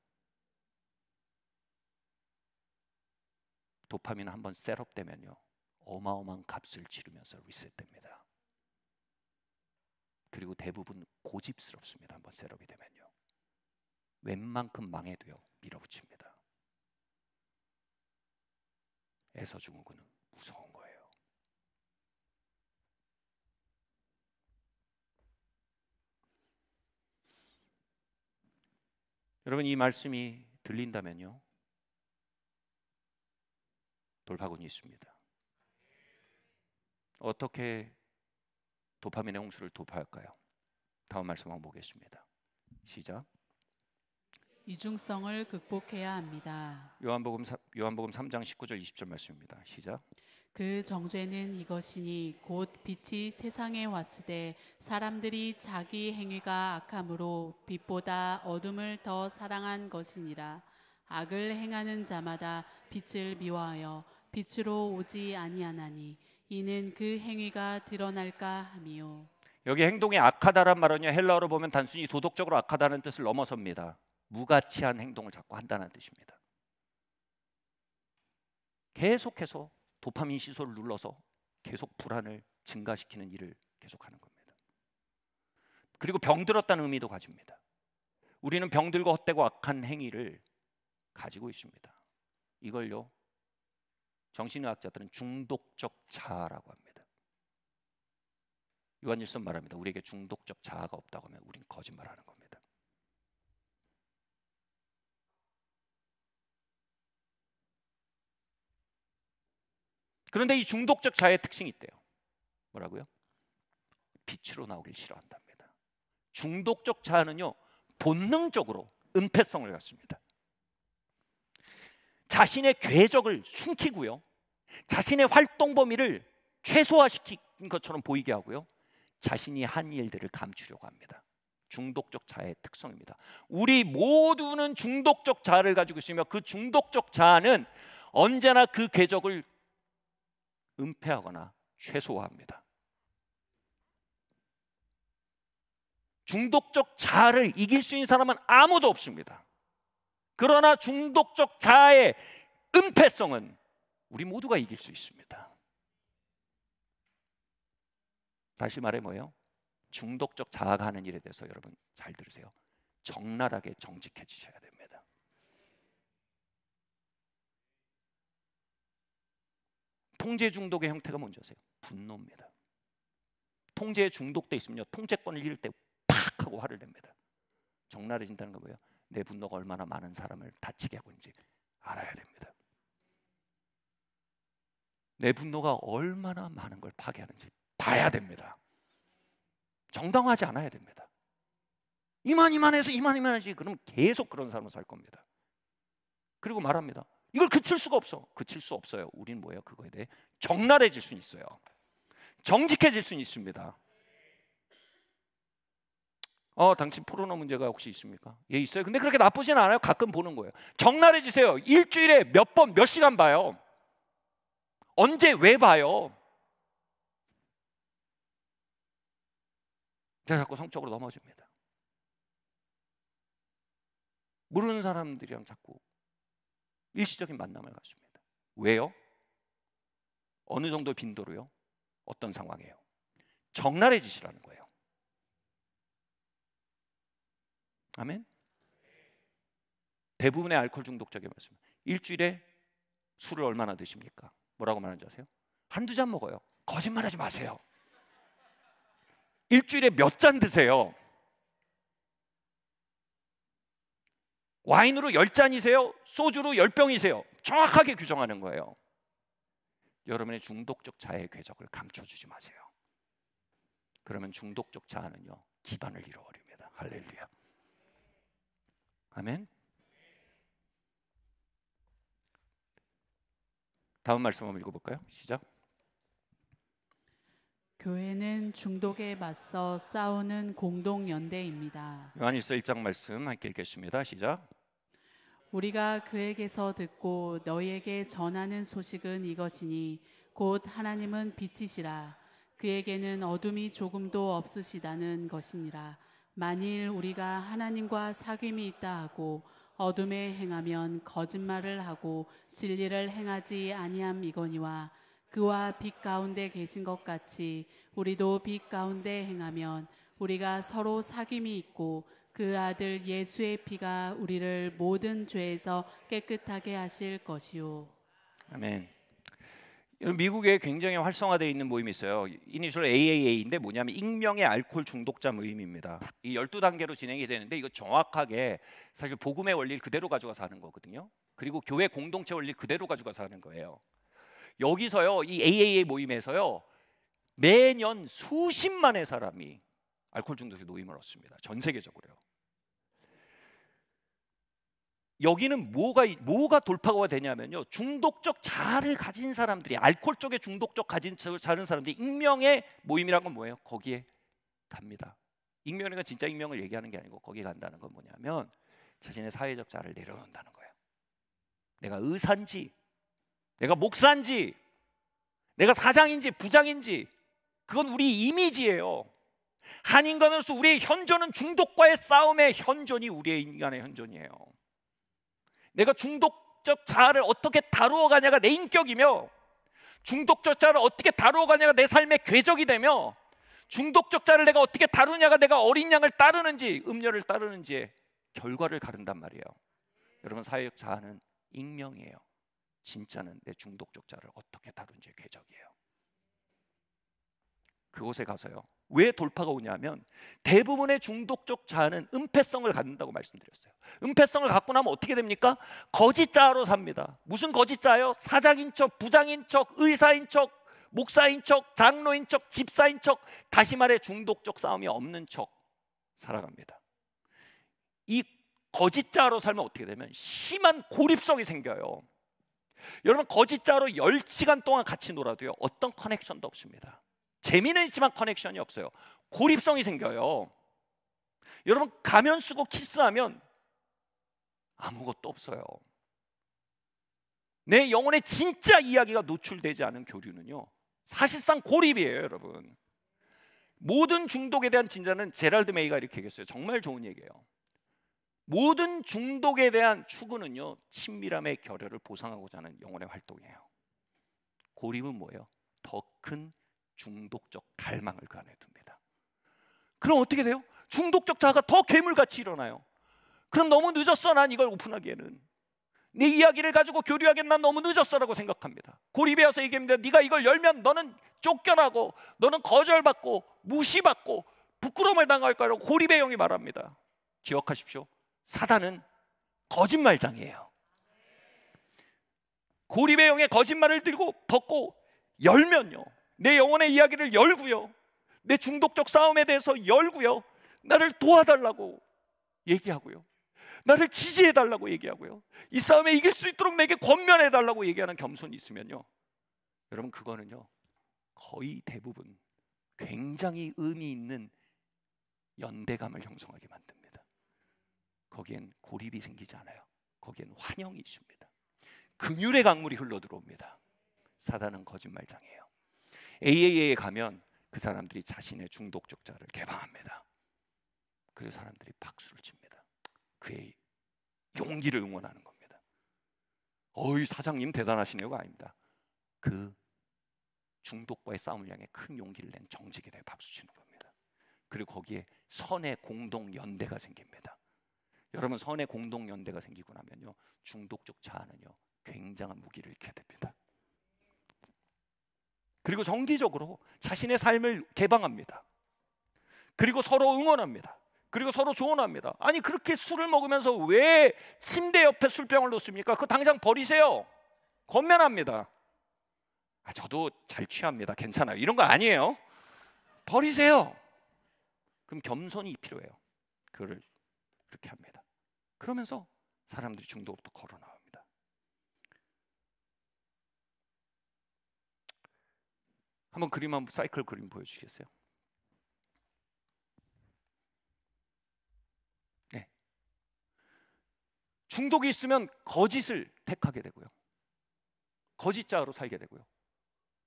도파민 한번 셋업되면요, 어마어마한 값을 치르면서 리셋됩니다. 그리고 대부분 고집스럽습니다. 한번 셋업이 되면요. 웬만큼 망해도요 밀어붙입니다. 에서 증후군은 무서운 거예요. 여러분, 이 말씀이 들린다면요 돌파군이 있습니다. 어떻게 도파민의 홍수를 돌파할까요? 다음 말씀 한번 보겠습니다. 시작. 이중성을 극복해야 합니다. 요한복음 3장 19절 20절 말씀입니다. 시작. 그 정죄는 이것이니 곧 빛이 세상에 왔을 때 사람들이 자기 행위가 악함으로 빛보다 어둠을 더 사랑한 것이니라. 악을 행하는 자마다 빛을 미워하여 빛으로 오지 아니하나니 이는 그 행위가 드러날까 함이요. 여기 행동이 악하다란 말은요 헬라어로 보면 단순히 도덕적으로 악하다는 뜻을 넘어섭니다. 무가치한 행동을 자꾸 한다는 뜻입니다. 계속해서 도파민 시소를 눌러서 계속 불안을 증가시키는 일을 계속하는 겁니다. 그리고 병들었다는 의미도 가집니다. 우리는 병들고 헛되고 악한 행위를 가지고 있습니다. 이걸요 정신의학자들은 중독적 자아라고 합니다. 요한일서 말합니다. 우리에게 중독적 자아가 없다고 하면 우린 거짓말하는 겁니다. 그런데 이 중독적 자아의 특징이 있대요. 뭐라고요? 빛으로 나오길 싫어한답니다. 중독적 자아는요 본능적으로 은폐성을 갖습니다. 자신의 궤적을 숨기고요 자신의 활동 범위를 최소화시킨 것처럼 보이게 하고요 자신이 한 일들을 감추려고 합니다. 중독적 자아의 특성입니다. 우리 모두는 중독적 자아를 가지고 있으며 그 중독적 자아는 언제나 그 궤적을 은폐하거나 최소화합니다. 중독적 자아를 이길 수 있는 사람은 아무도 없습니다. 그러나 중독적 자아의 은폐성은 우리 모두가 이길 수 있습니다. 다시 말해 뭐예요? 중독적 자아가 하는 일에 대해서 여러분 잘 들으세요. 적나라하게 정직해지셔야 됩니다. 통제 중독의 형태가 뭔지 아세요? 분노입니다. 통제에 중독돼 있으면요 통제권을 잃을 때 팍 하고 화를 냅니다. 적나라해진다는 거 뭐예요? 내 분노가 얼마나 많은 사람을 다치게 하고 있는지 알아야 됩니다. 내 분노가 얼마나 많은 걸 파괴하는지 봐야 됩니다. 정당화하지 않아야 됩니다. 이만해서 이만하지 그럼 계속 그런 사람으로 살 겁니다. 그리고 말합니다. 이걸 그칠 수가 없어. 그칠 수 없어요. 우린 뭐예요? 그거에 대해 적나라해질 수는 있어요. 정직해질 수는 있습니다. 당신 포르노 문제가 혹시 있습니까? 예, 있어요. 근데 그렇게 나쁘진 않아요. 가끔 보는 거예요. 적나라해지세요. 일주일에 몇 번, 몇 시간 봐요. 언제, 왜 봐요? 제가 자꾸 성적으로 넘어집니다. 모르는 사람들이랑 자꾸 일시적인 만남을 갖습니다. 왜요? 어느 정도 빈도로요? 어떤 상황이에요? 적나라해지시라는 거예요. 아멘. 대부분의 알코올 중독자에게 말씀. 일주일에 술을 얼마나 드십니까? 뭐라고 말하는지 아세요? 한두 잔 먹어요. 거짓말하지 마세요. 일주일에 몇 잔 드세요? 와인으로 10잔이세요? 소주로 10병이세요? 정확하게 규정하는 거예요. 여러분의 중독적 자아의 궤적을 감춰주지 마세요. 그러면 중독적 자아는요 기반을 잃어버립니다. 할렐루야. 아멘. 다음 말씀 한번 읽어볼까요? 시작. 교회는 중독에 맞서 싸우는 공동연대입니다. 요한일서 1장 말씀 함께 읽겠습니다. 시작. 우리가 그에게서 듣고 너희에게 전하는 소식은 이것이니 곧 하나님은 빛이시라. 그에게는 어둠이 조금도 없으시다는 것이니라. 만일 우리가 하나님과 사귐이 있다 하고 어둠에 행하면 거짓말을 하고 진리를 행하지 아니함이거니와 그와 빛 가운데 계신 것 같이 우리도 빛 가운데 행하면 우리가 서로 사귐이 있고 그 아들 예수의 피가 우리를 모든 죄에서 깨끗하게 하실 것이요. 아멘. 미국에 굉장히 활성화되어 있는 모임이 있어요. 이니셜 AAA인데 뭐냐면 익명의 알코올 중독자 모임입니다. 이 12단계로 진행이 되는데 이거 정확하게 사실 복음의 원리를 그대로 가져가서 하는 거거든요. 그리고 교회 공동체 원리를 그대로 가져가서 하는 거예요. 여기서요, 이 AAA 모임에서요, 매년 수십만의 사람이 알코올 중독에 노임을 얻습니다. 전 세계적으로요. 여기는 뭐가 돌파가 되냐면요, 중독적 자아를 가진 사람들이, 알코올 쪽에 중독적 가진 자른 사람들이 익명의 모임이란 건 뭐예요? 거기에 갑니다. 익명이니까 진짜 익명을 얘기하는 게 아니고 거기에 간다는 건 뭐냐면 자신의 사회적 자아를 내려놓는다는 거예요. 내가 의사인지, 내가 목사인지, 내가 사장인지 부장인지, 그건 우리 이미지예요. 한 인간으로서 우리의 현존은 중독과의 싸움의 현존이 우리의 인간의 현존이에요. 내가 중독적 자아를 어떻게 다루어 가냐가 내 인격이며, 중독적 자아를 어떻게 다루어 가냐가 내 삶의 궤적이 되며, 중독적 자아를 내가 어떻게 다루냐가 내가 어린 양을 따르는지 음료를 따르는지의 결과를 가른단 말이에요. 여러분, 사회적 자아는 익명이에요. 진짜는 내 중독적 자아를 어떻게 다룬지의 궤적이에요. 그곳에 가서요, 왜 돌파가 오냐면 대부분의 중독적 자아는 은폐성을 갖는다고 말씀드렸어요. 은폐성을 갖고 나면 어떻게 됩니까? 거짓 자아로 삽니다. 무슨 거짓 자아요? 사장인 척, 부장인 척, 의사인 척, 목사인 척, 장로인 척, 집사인 척, 다시 말해 중독적 싸움이 없는 척 살아갑니다. 이 거짓 자아로 살면 어떻게 되면 심한 고립성이 생겨요. 여러분, 거짓 자아로 10시간 동안 같이 놀아도요, 어떤 커넥션도 없습니다. 재미는 있지만 커넥션이 없어요. 고립성이 생겨요. 여러분, 가면 쓰고 키스하면 아무것도 없어요. 내 영혼의 진짜 이야기가 노출되지 않은 교류는요, 사실상 고립이에요. 여러분, 모든 중독에 대한 진단은 제랄드 메이가 이렇게 얘기했어요. 정말 좋은 얘기예요. 모든 중독에 대한 추구는요, 친밀함의 결여를 보상하고자 하는 영혼의 활동이에요. 고립은 뭐예요? 더 큰 중독적 갈망을 그 안에 둡니다. 그럼 어떻게 돼요? 중독적 자아가 더 괴물같이 일어나요. 그럼 너무 늦었어, 난 이걸 오픈하기에는. 네 이야기를 가지고 교류하기엔 난 너무 늦었어라고 생각합니다. 고립에 와서 얘기합니다. 네가 이걸 열면 너는 쫓겨나고, 너는 거절받고, 무시받고, 부끄러움을 당할 거라고 고립의 영이 말합니다. 기억하십시오. 사단은 거짓말장이에요. 고립의 영의 거짓말을 들고 벗고 열면요, 내 영혼의 이야기를 열고요, 내 중독적 싸움에 대해서 열고요, 나를 도와달라고 얘기하고요, 나를 지지해달라고 얘기하고요, 이 싸움에 이길 수 있도록 내게 권면해달라고 얘기하는 겸손이 있으면요, 여러분, 그거는요 거의 대부분 굉장히 의미 있는 연대감을 형성하게 만듭니다. 거기엔 고립이 생기지 않아요. 거기엔 환영이 있습니다. 긍휼의 강물이 흘러들어옵니다. 사단은 거짓말장이에요. AAA에 가면 그 사람들이 자신의 중독적 자를 개방합니다. 그 사람들이 박수를 칩니다. 그의 용기를 응원하는 겁니다. 어이, 사장님 대단하시네요가 아닙니다. 그 중독과의 싸움을 향해 큰 용기를 낸 정직에 박수 치는 겁니다. 그리고 거기에 선의 공동 연대가 생깁니다. 여러분, 선의 공동 연대가 생기고 나면요, 중독적 자아는요 굉장한 무기를 잃게 됩니다. 그리고 정기적으로 자신의 삶을 개방합니다. 그리고 서로 응원합니다. 그리고 서로 조언합니다. 아니, 그렇게 술을 먹으면서 왜 침대 옆에 술병을 놓습니까? 그거 당장 버리세요. 권면합니다. 저도 잘 취합니다. 괜찮아요. 이런 거 아니에요. 버리세요. 그럼 겸손이 필요해요. 그거를 그렇게 합니다. 그러면서 사람들이 중독부터 걸어 나옵니다. 한번 사이클 그림 보여주시겠어요? 네. 중독이 있으면 거짓을 택하게 되고요, 거짓자로 살게 되고요,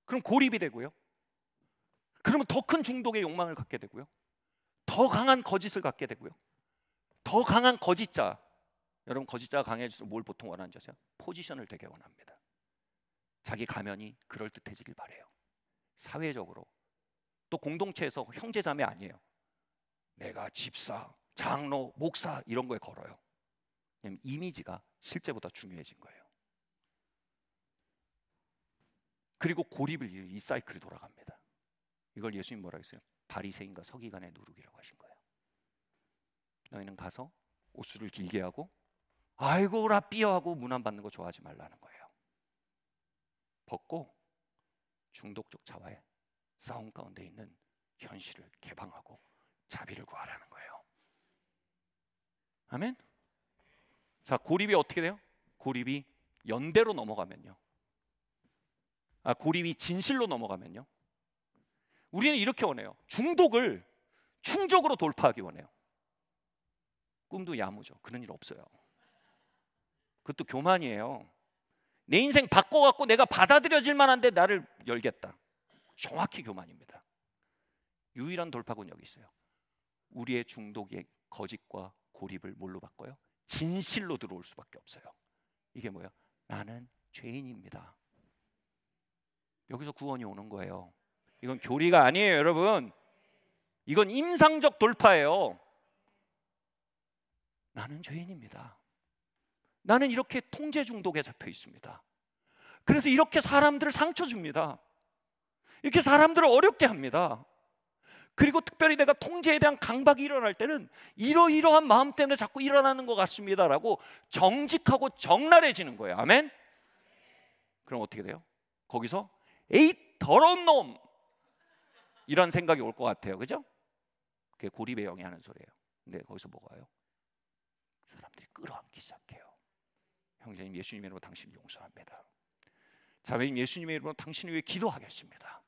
그럼 고립이 되고요, 그러면 더 큰 중독의 욕망을 갖게 되고요, 더 강한 거짓을 갖게 되고요, 더 강한 거짓자. 여러분, 거짓자가 강해질수록 뭘 보통 원하는지 아세요? 포지션을 되게 원합니다. 자기 가면이 그럴듯해지길 바래요. 사회적으로, 또 공동체에서 형제자매 아니에요. 내가 집사, 장로, 목사 이런 거에 걸어요. 왜냐하면 이미지가 실제보다 중요해진 거예요. 그리고 고립을 이 사이클이 돌아갑니다. 이걸 예수님 뭐라고 했어요? 바리새인과 서기관의 누룩이라고 하신 거예요. 너희는 가서 옷수를 길게 하고 아이고 라삐어하고 문안 받는 거 좋아하지 말라는 거예요. 벗고 중독적 자와의 싸움 가운데 있는 현실을 개방하고 자비를 구하라는 거예요. 아멘. 자, 고립이 어떻게 돼요? 고립이 연대로 넘어가면요, 고립이 진실로 넘어가면요, 우리는 이렇게 원해요. 중독을 충족으로 돌파하기 원해요. 꿈도 야무죠. 그런 일 없어요. 그것도 교만이에요. 내 인생 바꿔갖고 내가 받아들여질 만한데 나를 열겠다. 정확히 교만입니다. 유일한 돌파구는 여기 있어요. 우리의 중독의 거짓과 고립을 뭘로 바꿔요? 진실로 들어올 수밖에 없어요. 이게 뭐예요? 나는 죄인입니다. 여기서 구원이 오는 거예요. 이건 교리가 아니에요, 여러분. 이건 임상적 돌파예요. 나는 죄인입니다. 나는 이렇게 통제 중독에 잡혀 있습니다. 그래서 이렇게 사람들을 상처 줍니다. 이렇게 사람들을 어렵게 합니다. 그리고 특별히 내가 통제에 대한 강박이 일어날 때는 이러이러한 마음 때문에 자꾸 일어나는 것 같습니다라고 정직하고 적나라해지는 거예요. 아멘? 그럼 어떻게 돼요? 거기서 에이 더러운 놈! 이런 생각이 올 것 같아요. 그죠? 그게 고립의 영이 하는 소리예요. 근데 거기서 뭐가 와요? 사람들이 끌어안기 시작해요. 형제님, 예수님의 이름으로 당신을 용서합니다. 자매님, 예수님의 이름으로 당신을 위해 기도하겠습니다.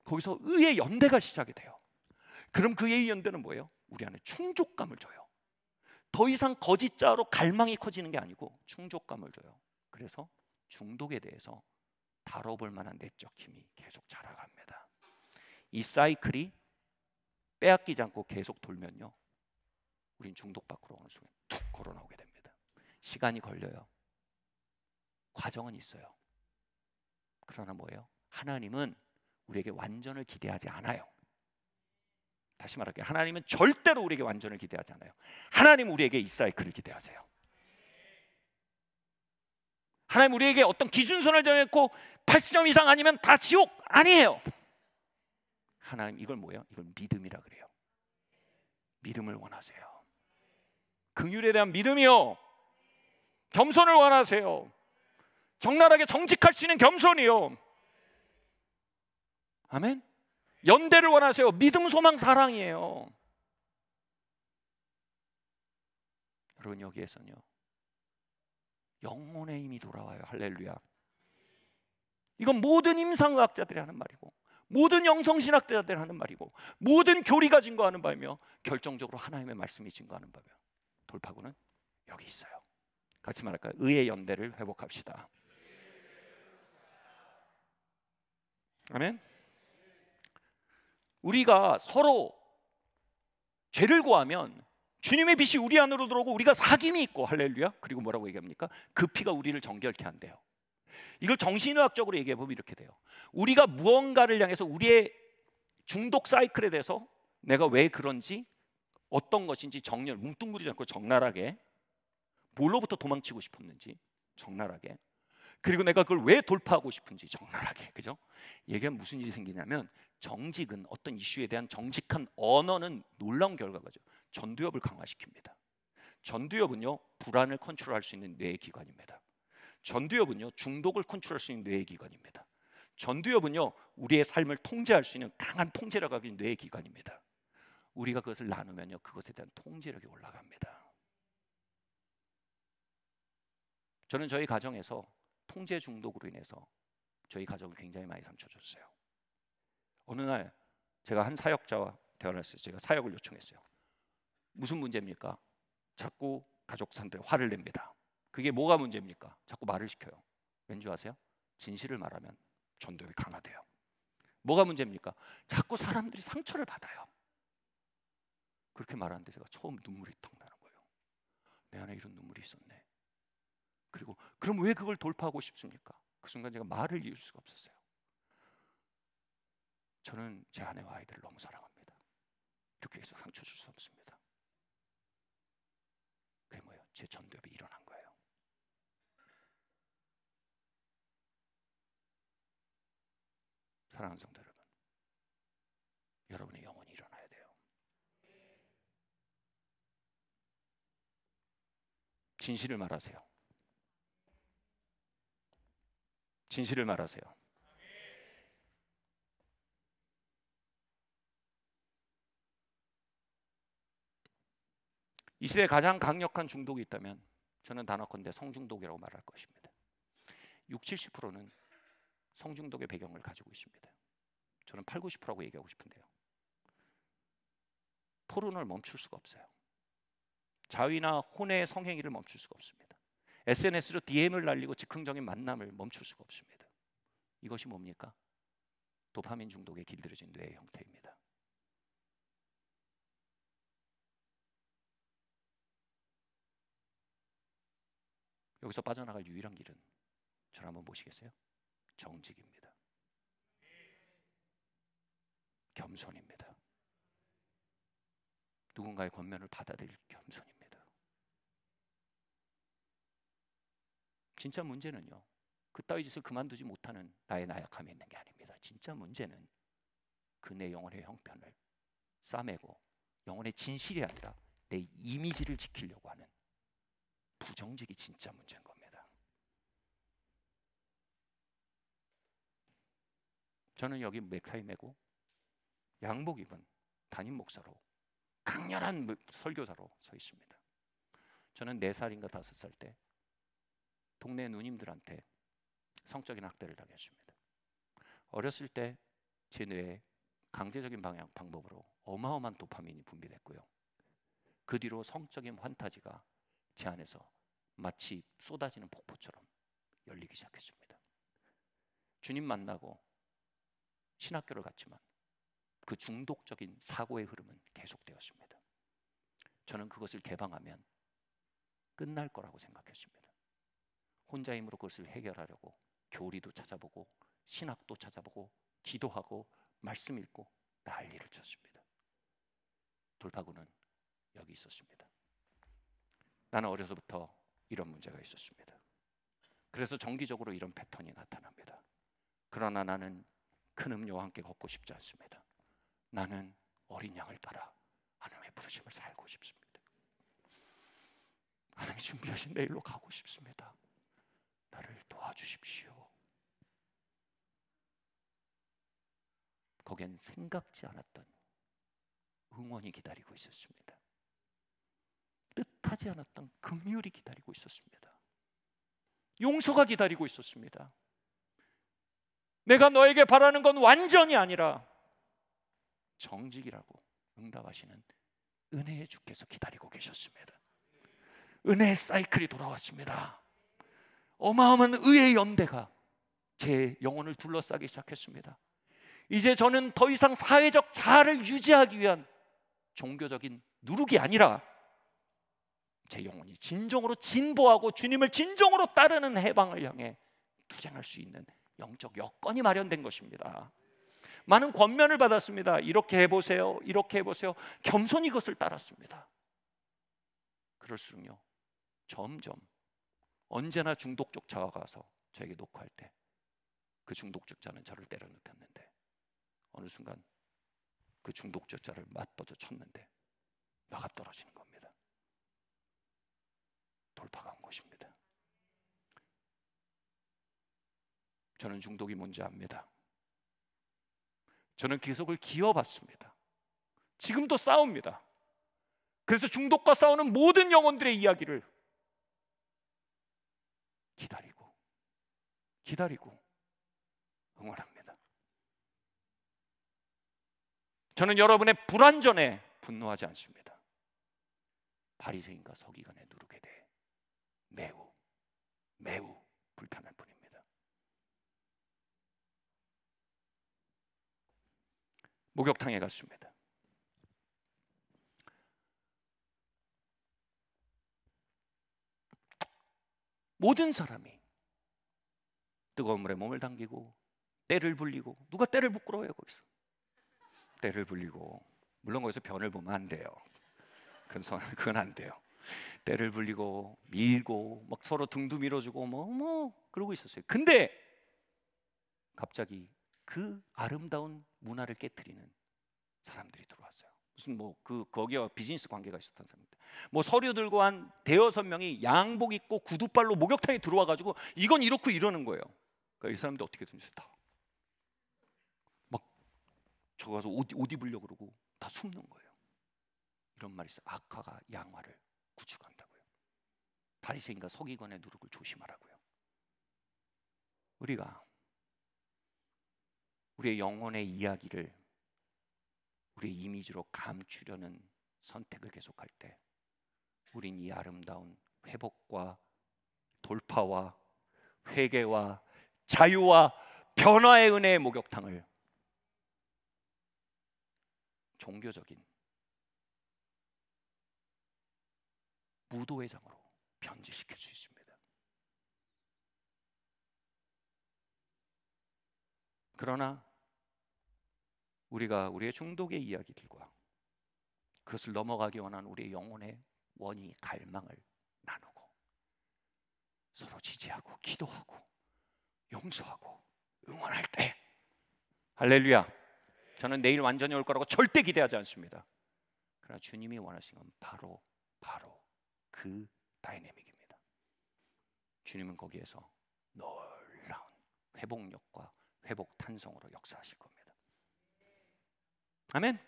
거기서 의의 연대가 시작이 돼요. 그럼 그 의의 연대는 뭐예요? 우리 안에 충족감을 줘요. 더 이상 거짓자로 갈망이 커지는 게 아니고 충족감을 줘요. 그래서 중독에 대해서 다뤄볼 만한 내적 힘이 계속 자라갑니다. 이 사이클이 빼앗기지 않고 계속 돌면요, 우린 중독 밖으로 어느 순간 툭 걸어 나오게 됩니다. 시간이 걸려요. 과정은 있어요. 그러나 뭐예요? 하나님은 우리에게 완전을 기대하지 않아요. 다시 말할게요. 하나님은 절대로 우리에게 완전을 기대하지 않아요. 하나님은 우리에게 이 사이클을 기대하세요. 하나님 우리에게 어떤 기준선을 정했고 80점 이상 아니면 다 지옥 아니에요. 하나님 이걸 뭐예요? 이걸 믿음이라 그래요. 믿음을 원하세요. 긍휼에 대한 믿음이요. 겸손을 원하세요. 적나라하게 정직할 수 있는 겸손이요. 아멘. 연대를 원하세요. 믿음, 소망, 사랑이에요. 여러분 여기에서는요, 영혼의 힘이 돌아와요. 할렐루야. 이건 모든 임상의학자들이 하는 말이고, 모든 영성신학자들이 하는 말이고, 모든 교리가 증거하는 바이며, 결정적으로 하나님의 말씀이 증거하는 바며, 돌파구는 여기 있어요. 같이 말할까요? 의의 연대를 회복합시다. 아멘. 우리가 서로 죄를 고하면 주님의 빛이 우리 안으로 들어오고 우리가 사귐이 있고, 할렐루야. 그리고 뭐라고 얘기합니까? 그 피가 우리를 정결케 한대요. 이걸 정신의학적으로 얘기해 보면 이렇게 돼요. 우리가 무언가를 향해서 우리의 중독 사이클에 대해서 내가 왜 그런지, 어떤 것인지 정렬, 뭉뚱그리지 않고 적나라하게, 뭘로부터 도망치고 싶었는지 적나라하게, 그리고 내가 그걸 왜 돌파하고 싶은지 적나라하게, 그죠? 얘기하면 무슨 일이 생기냐면, 정직은, 어떤 이슈에 대한 정직한 언어는 놀라운 결과가죠. 전두엽을 강화시킵니다. 전두엽은요, 불안을 컨트롤할 수 있는 뇌의 기관입니다. 전두엽은요, 중독을 컨트롤할 수 있는 뇌의 기관입니다. 전두엽은요, 우리의 삶을 통제할 수 있는 강한 통제력을 가진 뇌의 기관입니다. 우리가 그것을 나누면요, 그것에 대한 통제력이 올라갑니다. 저는 저희 가정에서 통제 중독으로 인해서 저희 가정을 굉장히 많이 상처 줬어요. 어느 날 제가 한 사역자와 대화를 했어요. 제가 사역을 요청했어요. 무슨 문제입니까? 자꾸 가족 사람들이 화를 냅니다. 그게 뭐가 문제입니까? 자꾸 말을 시켜요. 왠지 아세요? 진실을 말하면 전도력이 강화돼요. 뭐가 문제입니까? 자꾸 사람들이 상처를 받아요. 그렇게 말하는데 제가 처음 눈물이 턱 나는 거예요. 내 안에 이런 눈물이 있었네. 그리고 그럼 왜 그걸 돌파하고 싶습니까? 그 순간 제가 말을 이을 수가 없었어요. 저는 제 아내와 아이들을 너무 사랑합니다. 이렇게 해서 상처 줄 수 없습니다. 그게 뭐예요? 제 전두엽이 일어난 거예요. 사랑하는 성도 여러분, 여러분의 영혼이 일어나야 돼요. 진실을 말하세요. 진실을 말하세요. 이 시대에 가장 강력한 중독이 있다면 저는 단언컨대 성중독이라고 말할 것입니다. 60-70%는 성중독의 배경을 가지고 있습니다. 저는 80-90%라고 얘기하고 싶은데요. 토론을 멈출 수가 없어요. 자위나 혼의 성행위를 멈출 수가 없습니다. SNS로 DM을 날리고 즉흥적인 만남을 멈출 수가 없습니다. 이것이 뭡니까? 도파민 중독에 길들여진 뇌의 형태입니다. 여기서 빠져나갈 유일한 길은 저를 한번 보시겠어요? 정직입니다. 겸손입니다. 누군가의 권면을 받아들일 겸손입니다. 진짜 문제는요, 그따위 짓을 그만두지 못하는 나의 나약함이 있는 게 아닙니다. 진짜 문제는 그 내 영혼의 형편을 싸매고 영혼의 진실이 아니라 내 이미지를 지키려고 하는 부정직이 진짜 문제인 겁니다. 저는 여기 넥타이 매고 양복 입은 담임 목사로 강렬한 설교사로 서 있습니다. 저는 4살인가 5살 때 동네 누님들한테 성적인 학대를 당했습니다. 어렸을 때 제 뇌에 강제적인 방법으로 어마어마한 도파민이 분비됐고요. 그 뒤로 성적인 환타지가 제 안에서 마치 쏟아지는 폭포처럼 열리기 시작했습니다. 주님 만나고 신학교를 갔지만 그 중독적인 사고의 흐름은 계속되었습니다. 저는 그것을 개방하면 끝날 거라고 생각했습니다. 혼자 힘으로 그것을 해결하려고 교리도 찾아보고 신학도 찾아보고 기도하고 말씀 읽고 난리를 쳤습니다. 돌파구는 여기 있었습니다. 나는 어려서부터 이런 문제가 있었습니다. 그래서 정기적으로 이런 패턴이 나타납니다. 그러나 나는 큰 음료와 함께 걷고 싶지 않습니다. 나는 어린 양을 따라 하나님의 부르심을 살고 싶습니다. 하나님이 준비하신 내일로 가고 싶습니다. 나를 도와주십시오. 거기엔 생각지 않았던 응원이 기다리고 있었습니다. 뜻하지 않았던 긍휼이 기다리고 있었습니다. 용서가 기다리고 있었습니다. 내가 너에게 바라는 건 완전이 아니라 정직이라고 응답하시는 은혜의 주께서 기다리고 계셨습니다. 은혜의 사이클이 돌아왔습니다. 어마어마한 의의 연대가 제 영혼을 둘러싸기 시작했습니다. 이제 저는 더 이상 사회적 자아를 유지하기 위한 종교적인 누룩이 아니라 제 영혼이 진정으로 진보하고 주님을 진정으로 따르는 해방을 향해 투쟁할 수 있는 영적 여건이 마련된 것입니다. 많은 권면을 받았습니다. 이렇게 해보세요, 이렇게 해보세요. 겸손히 그것을 따랐습니다. 그럴수록요, 점점 언제나 중독적 자가 가서 저에게 녹화할 때 그 중독적 자는 저를 때려 눕혔는데 어느 순간 그 중독적 자를 맞뻗어 쳤는데 나가 떨어지는 겁니다. 돌파가 온 것입니다. 저는 중독이 뭔지 압니다. 저는 계속을 기어봤습니다. 지금도 싸웁니다. 그래서 중독과 싸우는 모든 영혼들의 이야기를 기다리고 응원합니다. 저는 여러분의 불완전에 분노하지 않습니다. 바리새인과 서기관의 누룩에 대해 매우 불편할 뿐입니다. 목욕탕에 갔습니다. 모든 사람이 뜨거운 물에 몸을 담기고 때를 불리고, 누가 때를 부끄러워해요? 거기서 때를 불리고 물론 거기서 변을 보면 안 돼요. 그건 안 돼요. 때를 불리고 밀고 막 서로 등도 밀어주고 뭐 그러고 있었어요. 근데 갑자기 그 아름다운 문화를 깨트리는 사람들이 들어왔어요. 무슨 거기와 비즈니스 관계가 있었던 사람들. 서류 들고 한 대여섯 명이 양복 입고 구두발로 목욕탕에 들어와 가지고 이건 이렇고 이러는 거예요. 그러니까 이 사람들 어떻게든지 다 막 저 가서 옷 입으려고 그러고 다 숨는 거예요. 이런 말이 있어요. 악화가 양화를 구축한다고요. 바리새인과 서기관의 누룩을 조심하라고요. 우리가 우리의 영혼의 이야기를 우리의 이미지로 감추려는 선택을 계속할 때 우린 이 아름다운 회복과 돌파와 회개와 자유와 변화의 은혜의 목욕탕을 종교적인 무도회장으로 변질시킬 수 있습니다. 그러나 우리가 우리의 중독의 이야기들과 그것을 넘어가기 원하는 우리의 영혼의 원이 갈망을 나누고 서로 지지하고 기도하고 용서하고 응원할 때 할렐루야, 저는 내일 완전히 올 거라고 절대 기대하지 않습니다. 그러나 주님이 원하시는 건 바로 그 다이내믹입니다. 주님은 거기에서 놀라운 회복력과 회복 탄성으로 역사하실 겁니다. 아멘.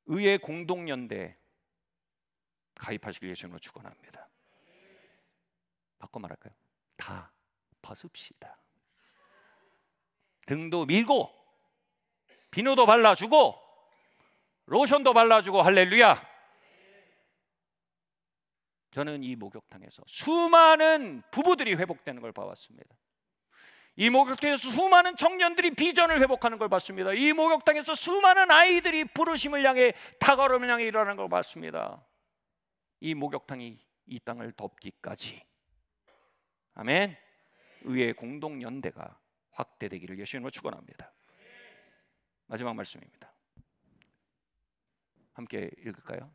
의의 공동연대 가입하시길 예수님으로 축원합니다. 바꿔 말할까요? 다 벗읍시다. 등도 밀고 비누도 발라주고 로션도 발라주고 할렐루야. 저는 이 목욕탕에서 수많은 부부들이 회복되는 걸 봐왔습니다. 이 목욕탕에서 수많은 청년들이 비전을 회복하는 걸 봤습니다. 이 목욕탕에서 수많은 아이들이 부르심을 향해 탁월함을 향해 일어나는 걸 봤습니다. 이 목욕탕이 이 땅을 덮기까지 아멘. 의의 공동연대가 확대되기를 예수님으로 축원합니다. 마지막 말씀입니다. 함께 읽을까요?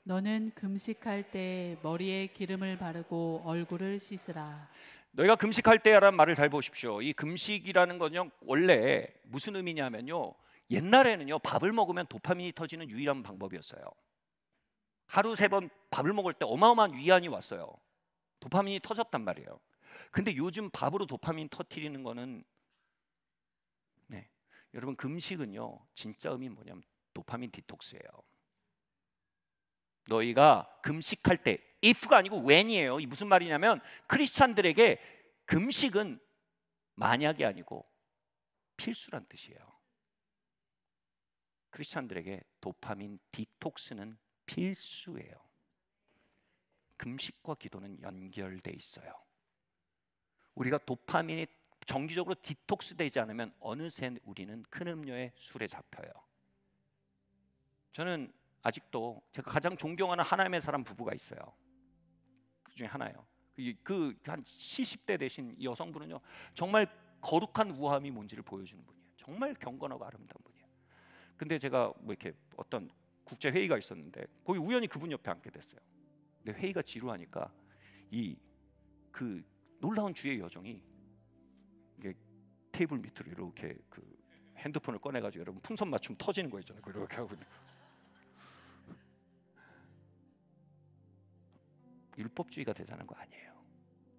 너는 금식할 때 머리에 기름을 바르고 얼굴을 씻으라. 너희가 금식할 때라는 말을 잘 보십시오. 이 금식이라는 건요 원래 무슨 의미냐면요, 옛날에는요 밥을 먹으면 도파민이 터지는 유일한 방법이었어요. 하루 3번 밥을 먹을 때 어마어마한 위안이 왔어요. 도파민이 터졌단 말이에요. 근데 요즘 밥으로 도파민 터뜨리는 거는 여러분 금식은요 진짜 의미는 뭐냐면 도파민 디톡스예요. 너희가 금식할 때 if가 아니고 when이에요. 이 무슨 말이냐면 크리스찬들에게 금식은 만약이 아니고 필수란 뜻이에요. 크리스찬들에게 도파민 디톡스는 필수예요. 금식과 기도는 연결돼 있어요. 우리가 도파민이 정기적으로 디톡스 되지 않으면 어느새 우리는 큰 음료에 술에 잡혀요. 저는 아직도 제가 가장 존경하는 하나님의 사람 부부가 있어요. 그 중에 하나예요. 그 한 70대 되신 여성분은요 정말 거룩한 우아함이 뭔지를 보여주는 분이에요. 정말 경건하고 아름다운 분이에요. 근데 제가 이렇게 어떤 국제 회의가 있었는데 거기 우연히 그분 옆에 앉게 됐어요. 근데 회의가 지루하니까 그 놀라운 주의 여종이 이게 테이블 밑으로 이렇게 그 핸드폰을 꺼내가지고 여러분 풍선 맞춤 터지는 거 있잖아요. 이렇게 하고 율법주의가 되자는 거 아니에요.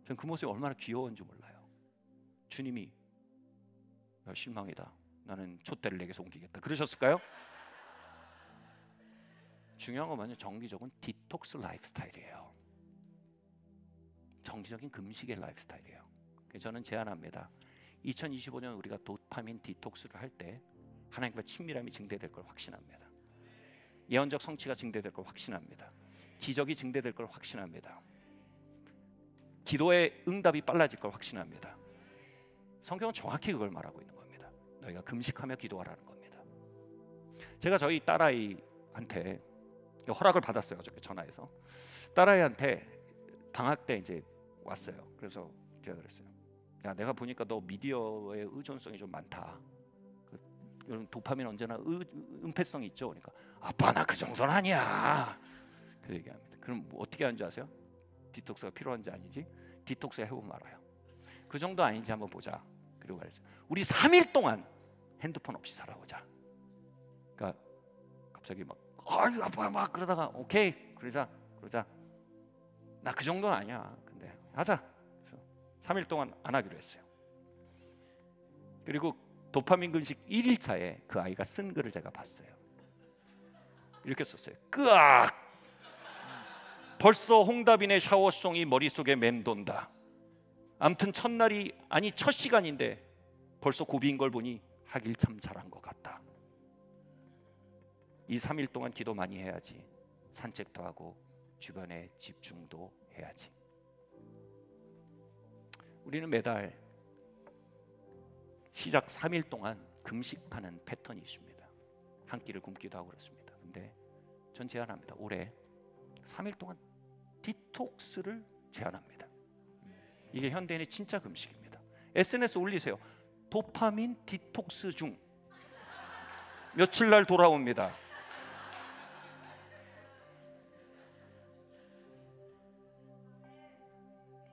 전 그 모습이 얼마나 귀여운지 몰라요. 주님이 야, 실망이다. 나는 촛대를 내게서 옮기겠다. 그러셨을까요? 중요한 건 뭐냐? 정기적인 디톡스 라이프스타일이에요. 정기적인 금식의 라이프스타일이에요. 그래서 저는 제안합니다. 2025년 우리가 도파민 디톡스를 할 때 하나님과 친밀함이 증대될 걸 확신합니다. 예언적 성취가 증대될 걸 확신합니다. 기적이 증대될 걸 확신합니다. 기도의 응답이 빨라질 걸 확신합니다. 성경은 정확히 그걸 말하고 있는 겁니다. 너희가 금식하며 기도하라는 겁니다. 제가 저희 딸아이한테 허락을 받았어요. 어저께 전화해서 딸아이한테 방학 때 이제 왔어요. 그래서 제가 그랬어요. 야, 내가 보니까 너 미디어에 의존성이 좀 많다. 여러분 도파민 언제나 은폐성이 있죠. 그러니까 아빠 나 그 정도는 아니야. 그 얘기합니다. 그럼 뭐 어떻게 하는 줄 아세요? 디톡스가 필요한지 아니지? 디톡스 해보면 알아요. 그 정도 아닌지 한번 보자. 그리고 말했어요. 우리 3일 동안 핸드폰 없이 살아보자. 그러니까 갑자기 막 아유 아빠 막 그러다가 오케이 그러자. 나 그 정도는 아니야. 근데 하자. 그래서 3일 동안 안 하기로 했어요. 그리고 도파민 금식 1일차에 그 아이가 쓴 글을 제가 봤어요. 이렇게 썼어요. 끄악! 벌써 홍다빈의 샤워송이 머릿속에 맴돈다. 아무튼 첫날이 아니 첫 시간인데 벌써 고비인 걸 보니 하길 참 잘한 것 같다. 이 3일 동안 기도 많이 해야지. 산책도 하고 주변에 집중도 해야지. 우리는 매달 시작 3일 동안 금식하는 패턴이 있습니다. 한 끼를 굶기도 하고 그렇습니다. 근데 전 제안합니다. 올해 3일 동안 디톡스를 제안합니다. 이게 현대인의 진짜 금식입니다. SNS 올리세요. 도파민 디톡스 중 며칠 날 돌아옵니다.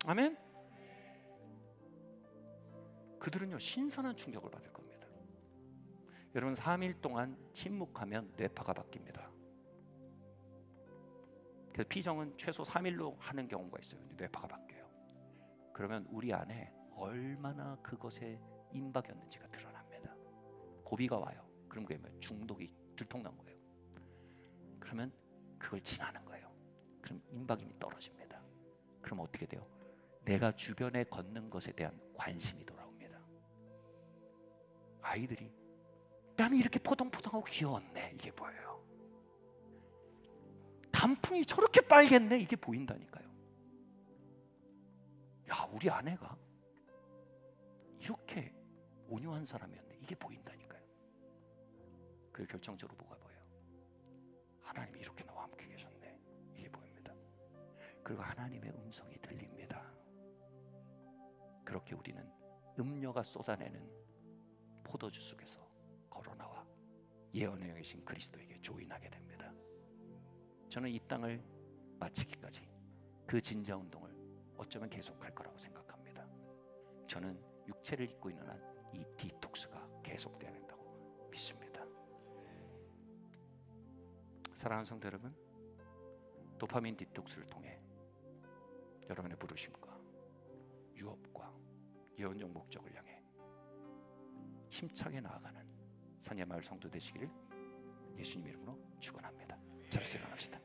아멘. 그들은요 신선한 충격을 받을 겁니다. 여러분 3일 동안 침묵하면 뇌파가 바뀝니다. 그래서 피정은 최소 3일로 하는 경우가 있어요. 뇌파가 바뀌어요. 그러면 우리 안에 얼마나 그것에 임박이었는지가 드러납니다. 고비가 와요. 그럼 그게 뭐예요? 중독이 들통난 거예요. 그러면 그걸 지나는 거예요. 그럼 임박임이 떨어집니다. 그럼 어떻게 돼요? 내가 주변에 걷는 것에 대한 관심이 돌아옵니다. 아이들이 뺨이 이렇게 포동포동하고 귀여웠네. 이게 보여요. 단풍이 저렇게 빨갰네. 이게 보인다니까요. 야, 우리 아내가 이렇게 온유한 사람이었네. 이게 보인다니까요. 그리고 결정적으로 뭐가 보여요? 하나님이 이렇게 나와 함께 계셨네. 이게 보입니다. 그리고 하나님의 음성이 들립니다. 그렇게 우리는 음녀가 쏟아내는 포도주 속에서 걸어나와 예언의 영이신 그리스도에게 조인하게 됩니다. 저는 이 땅을 마치기까지 그 진자 운동을 어쩌면 계속할 거라고 생각합니다. 저는 육체를 입고 있는 한 이 디톡스가 계속돼야 된다고 믿습니다. 사랑하는 성도 여러분, 도파민 디톡스를 통해 여러분의 부르심과 유업과 예언적 목적을 향해 힘차게 나아가는 산야마을 성도 되시기를 예수님 이름으로 축원합니다. 자리에서 일어납시다.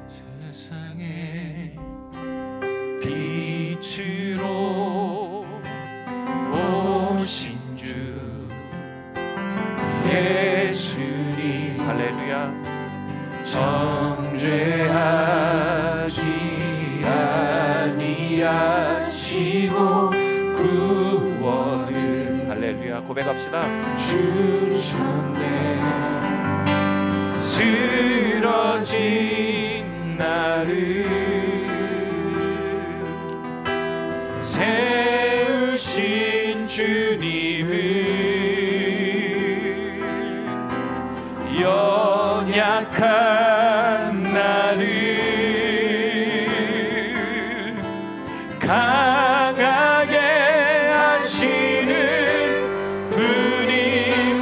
세상의 빛으로 오신 주 예수님 할렐루야. 정죄하지 아니하시고 구원을 할렐루야 고백합시다. 주셨네. 쓰러진 나를 세우신 주님을 연약한 나를 강하게 하시는 분입니다.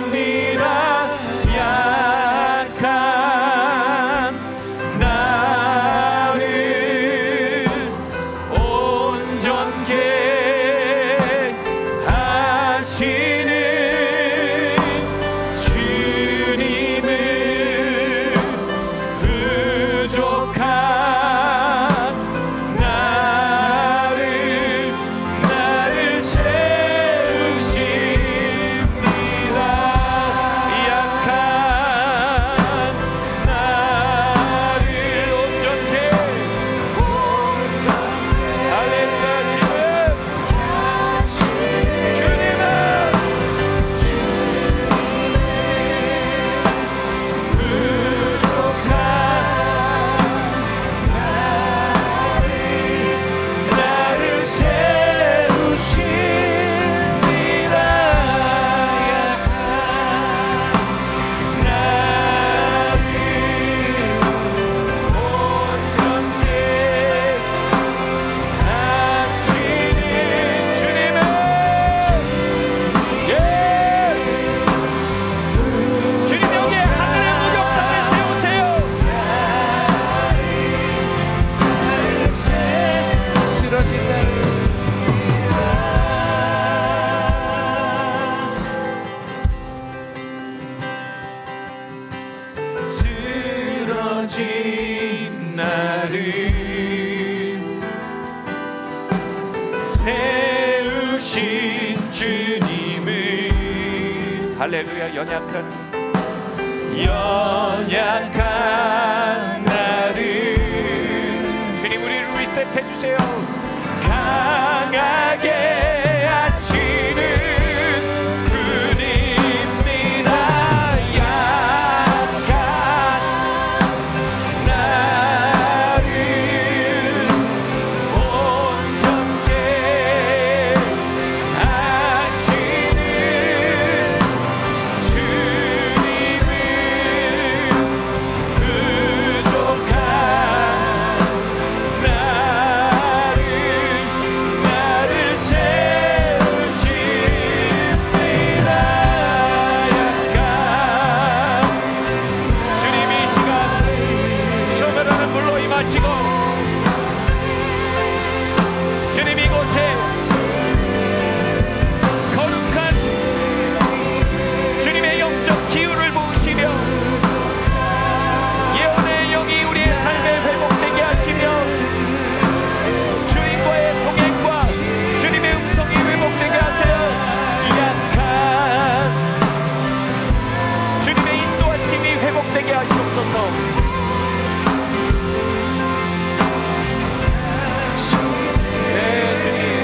약한 나를 온전케 하시는 주님을 부족한 넘어진 나를 세우신 주님을 할렐루야. 연약한 나를 주님 우리를 리셋해 주세요. 강하게 하시는 분입니다. 약한 나를 온전케 하시는 주님을 부족한 나를 세우십니다. 약한 주님 이 시간 소멸하는 물로 임하시고 주님 이곳에 거룩한 주님의 영적 기운을 부으시며 예언의 영이 우리의 삶에 회복되게 하시며 주님과의 동행과 주님의 음성이 회복되게 하세요. 약한 주님의 인도하심이 회복되게 하시옵소서. 네,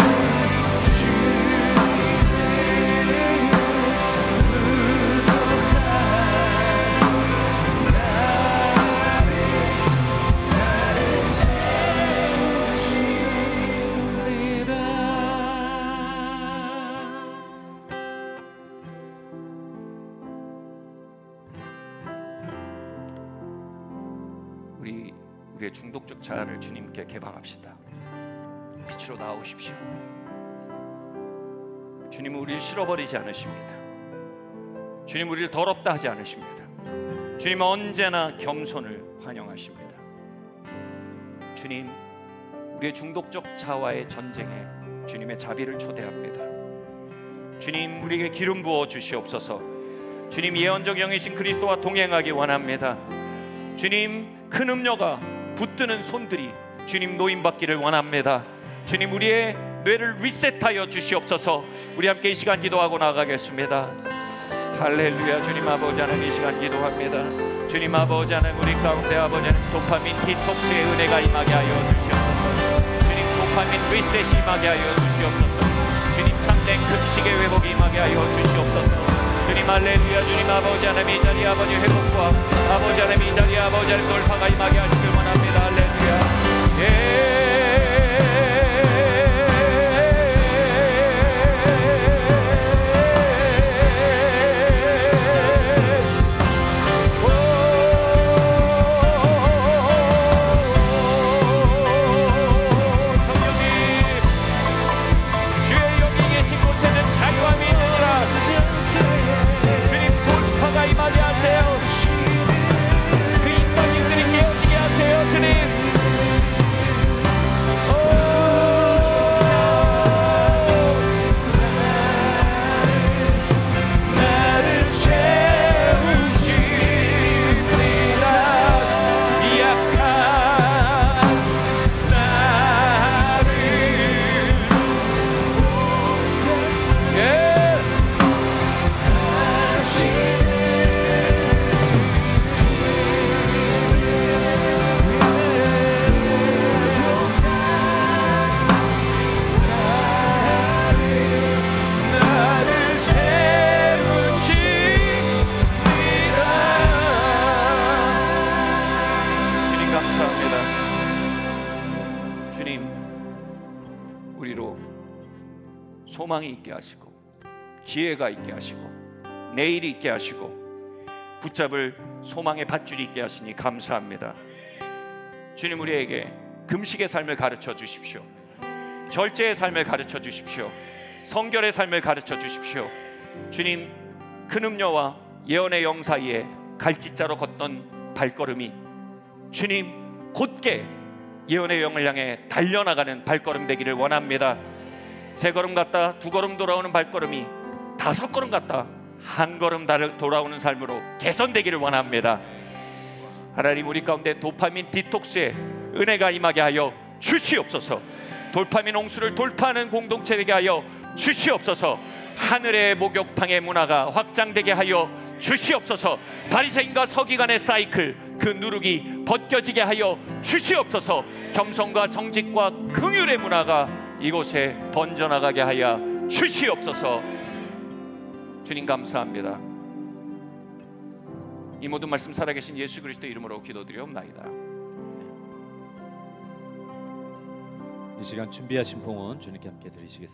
우리의 중독적 자아를 주님께 개방합시다. 빛으로 나오십시오. 주님은 우리를 실어버리지 않으십니다. 주님 우리를 더럽다 하지 않으십니다. 주님은 언제나 겸손을 환영하십니다. 주님 우리의 중독적 자아와의 전쟁에 주님의 자비를 초대합니다. 주님 우리에게 기름 부어 주시옵소서. 주님 예언적 영이신 그리스도와 동행하기 원합니다. 주님 큰 음료가 붙드는 손들이 주님 노임받기를 원합니다. 주님 우리의 뇌를 리셋하여 주시옵소서. 우리 함께 이 시간 기도하고 나가겠습니다. 할렐루야. 주님 아버지 하나님 이 시간 기도합니다. 주님 아버지 하나님 우리 가운데 아버지 하나님 도파민 디톡스의 은혜가 임하게 하여 주시옵소서. 주님 도파민 리셋이 임하게 하여 주시옵소서. 주님 참된 금식의 회복이 임하게 하여 주시옵소서. 주님 할렐루야. 주님 아버지 하나님 이 자리에 아버지 회복과 아버지 하나님 이 자리에 아버지 하나님 돌파가 임하게 하시길 원합니다. 할렐루야. 소망이 있게 하시고 기회가 있게 하시고 내일이 있게 하시고 붙잡을 소망의 밧줄이 있게 하시니 감사합니다. 주님 우리에게 금식의 삶을 가르쳐 주십시오. 절제의 삶을 가르쳐 주십시오. 성결의 삶을 가르쳐 주십시오. 주님 큰 음료와 예언의 영 사이에 갈짓자로 걷던 발걸음이 주님 곧게 예언의 영을 향해 달려나가는 발걸음 되기를 원합니다. 세 걸음 갔다 두 걸음 돌아오는 발걸음이 다섯 걸음 갔다 한 걸음 돌아오는 삶으로 개선되기를 원합니다. 하나님, 우리 가운데 도파민 디톡스에 은혜가 임하게 하여 주시옵소서. 도파민 홍수를 돌파하는 공동체 되게 하여 주시옵소서. 하늘의 목욕탕의 문화가 확장되게 하여 주시옵소서. 바리새인과 서기관의 사이클, 그 누룩이 벗겨지게 하여 주시옵소서. 겸손과 정직과 긍휼의 문화가 이곳에 번져나가게 하여 주시옵소서. 주님 감사합니다. 이 모든 말씀 살아계신 예수 그리스도 이름으로 기도드리옵나이다. 이 시간 준비하신 봉헌 주님께 함께 드리시겠습니다.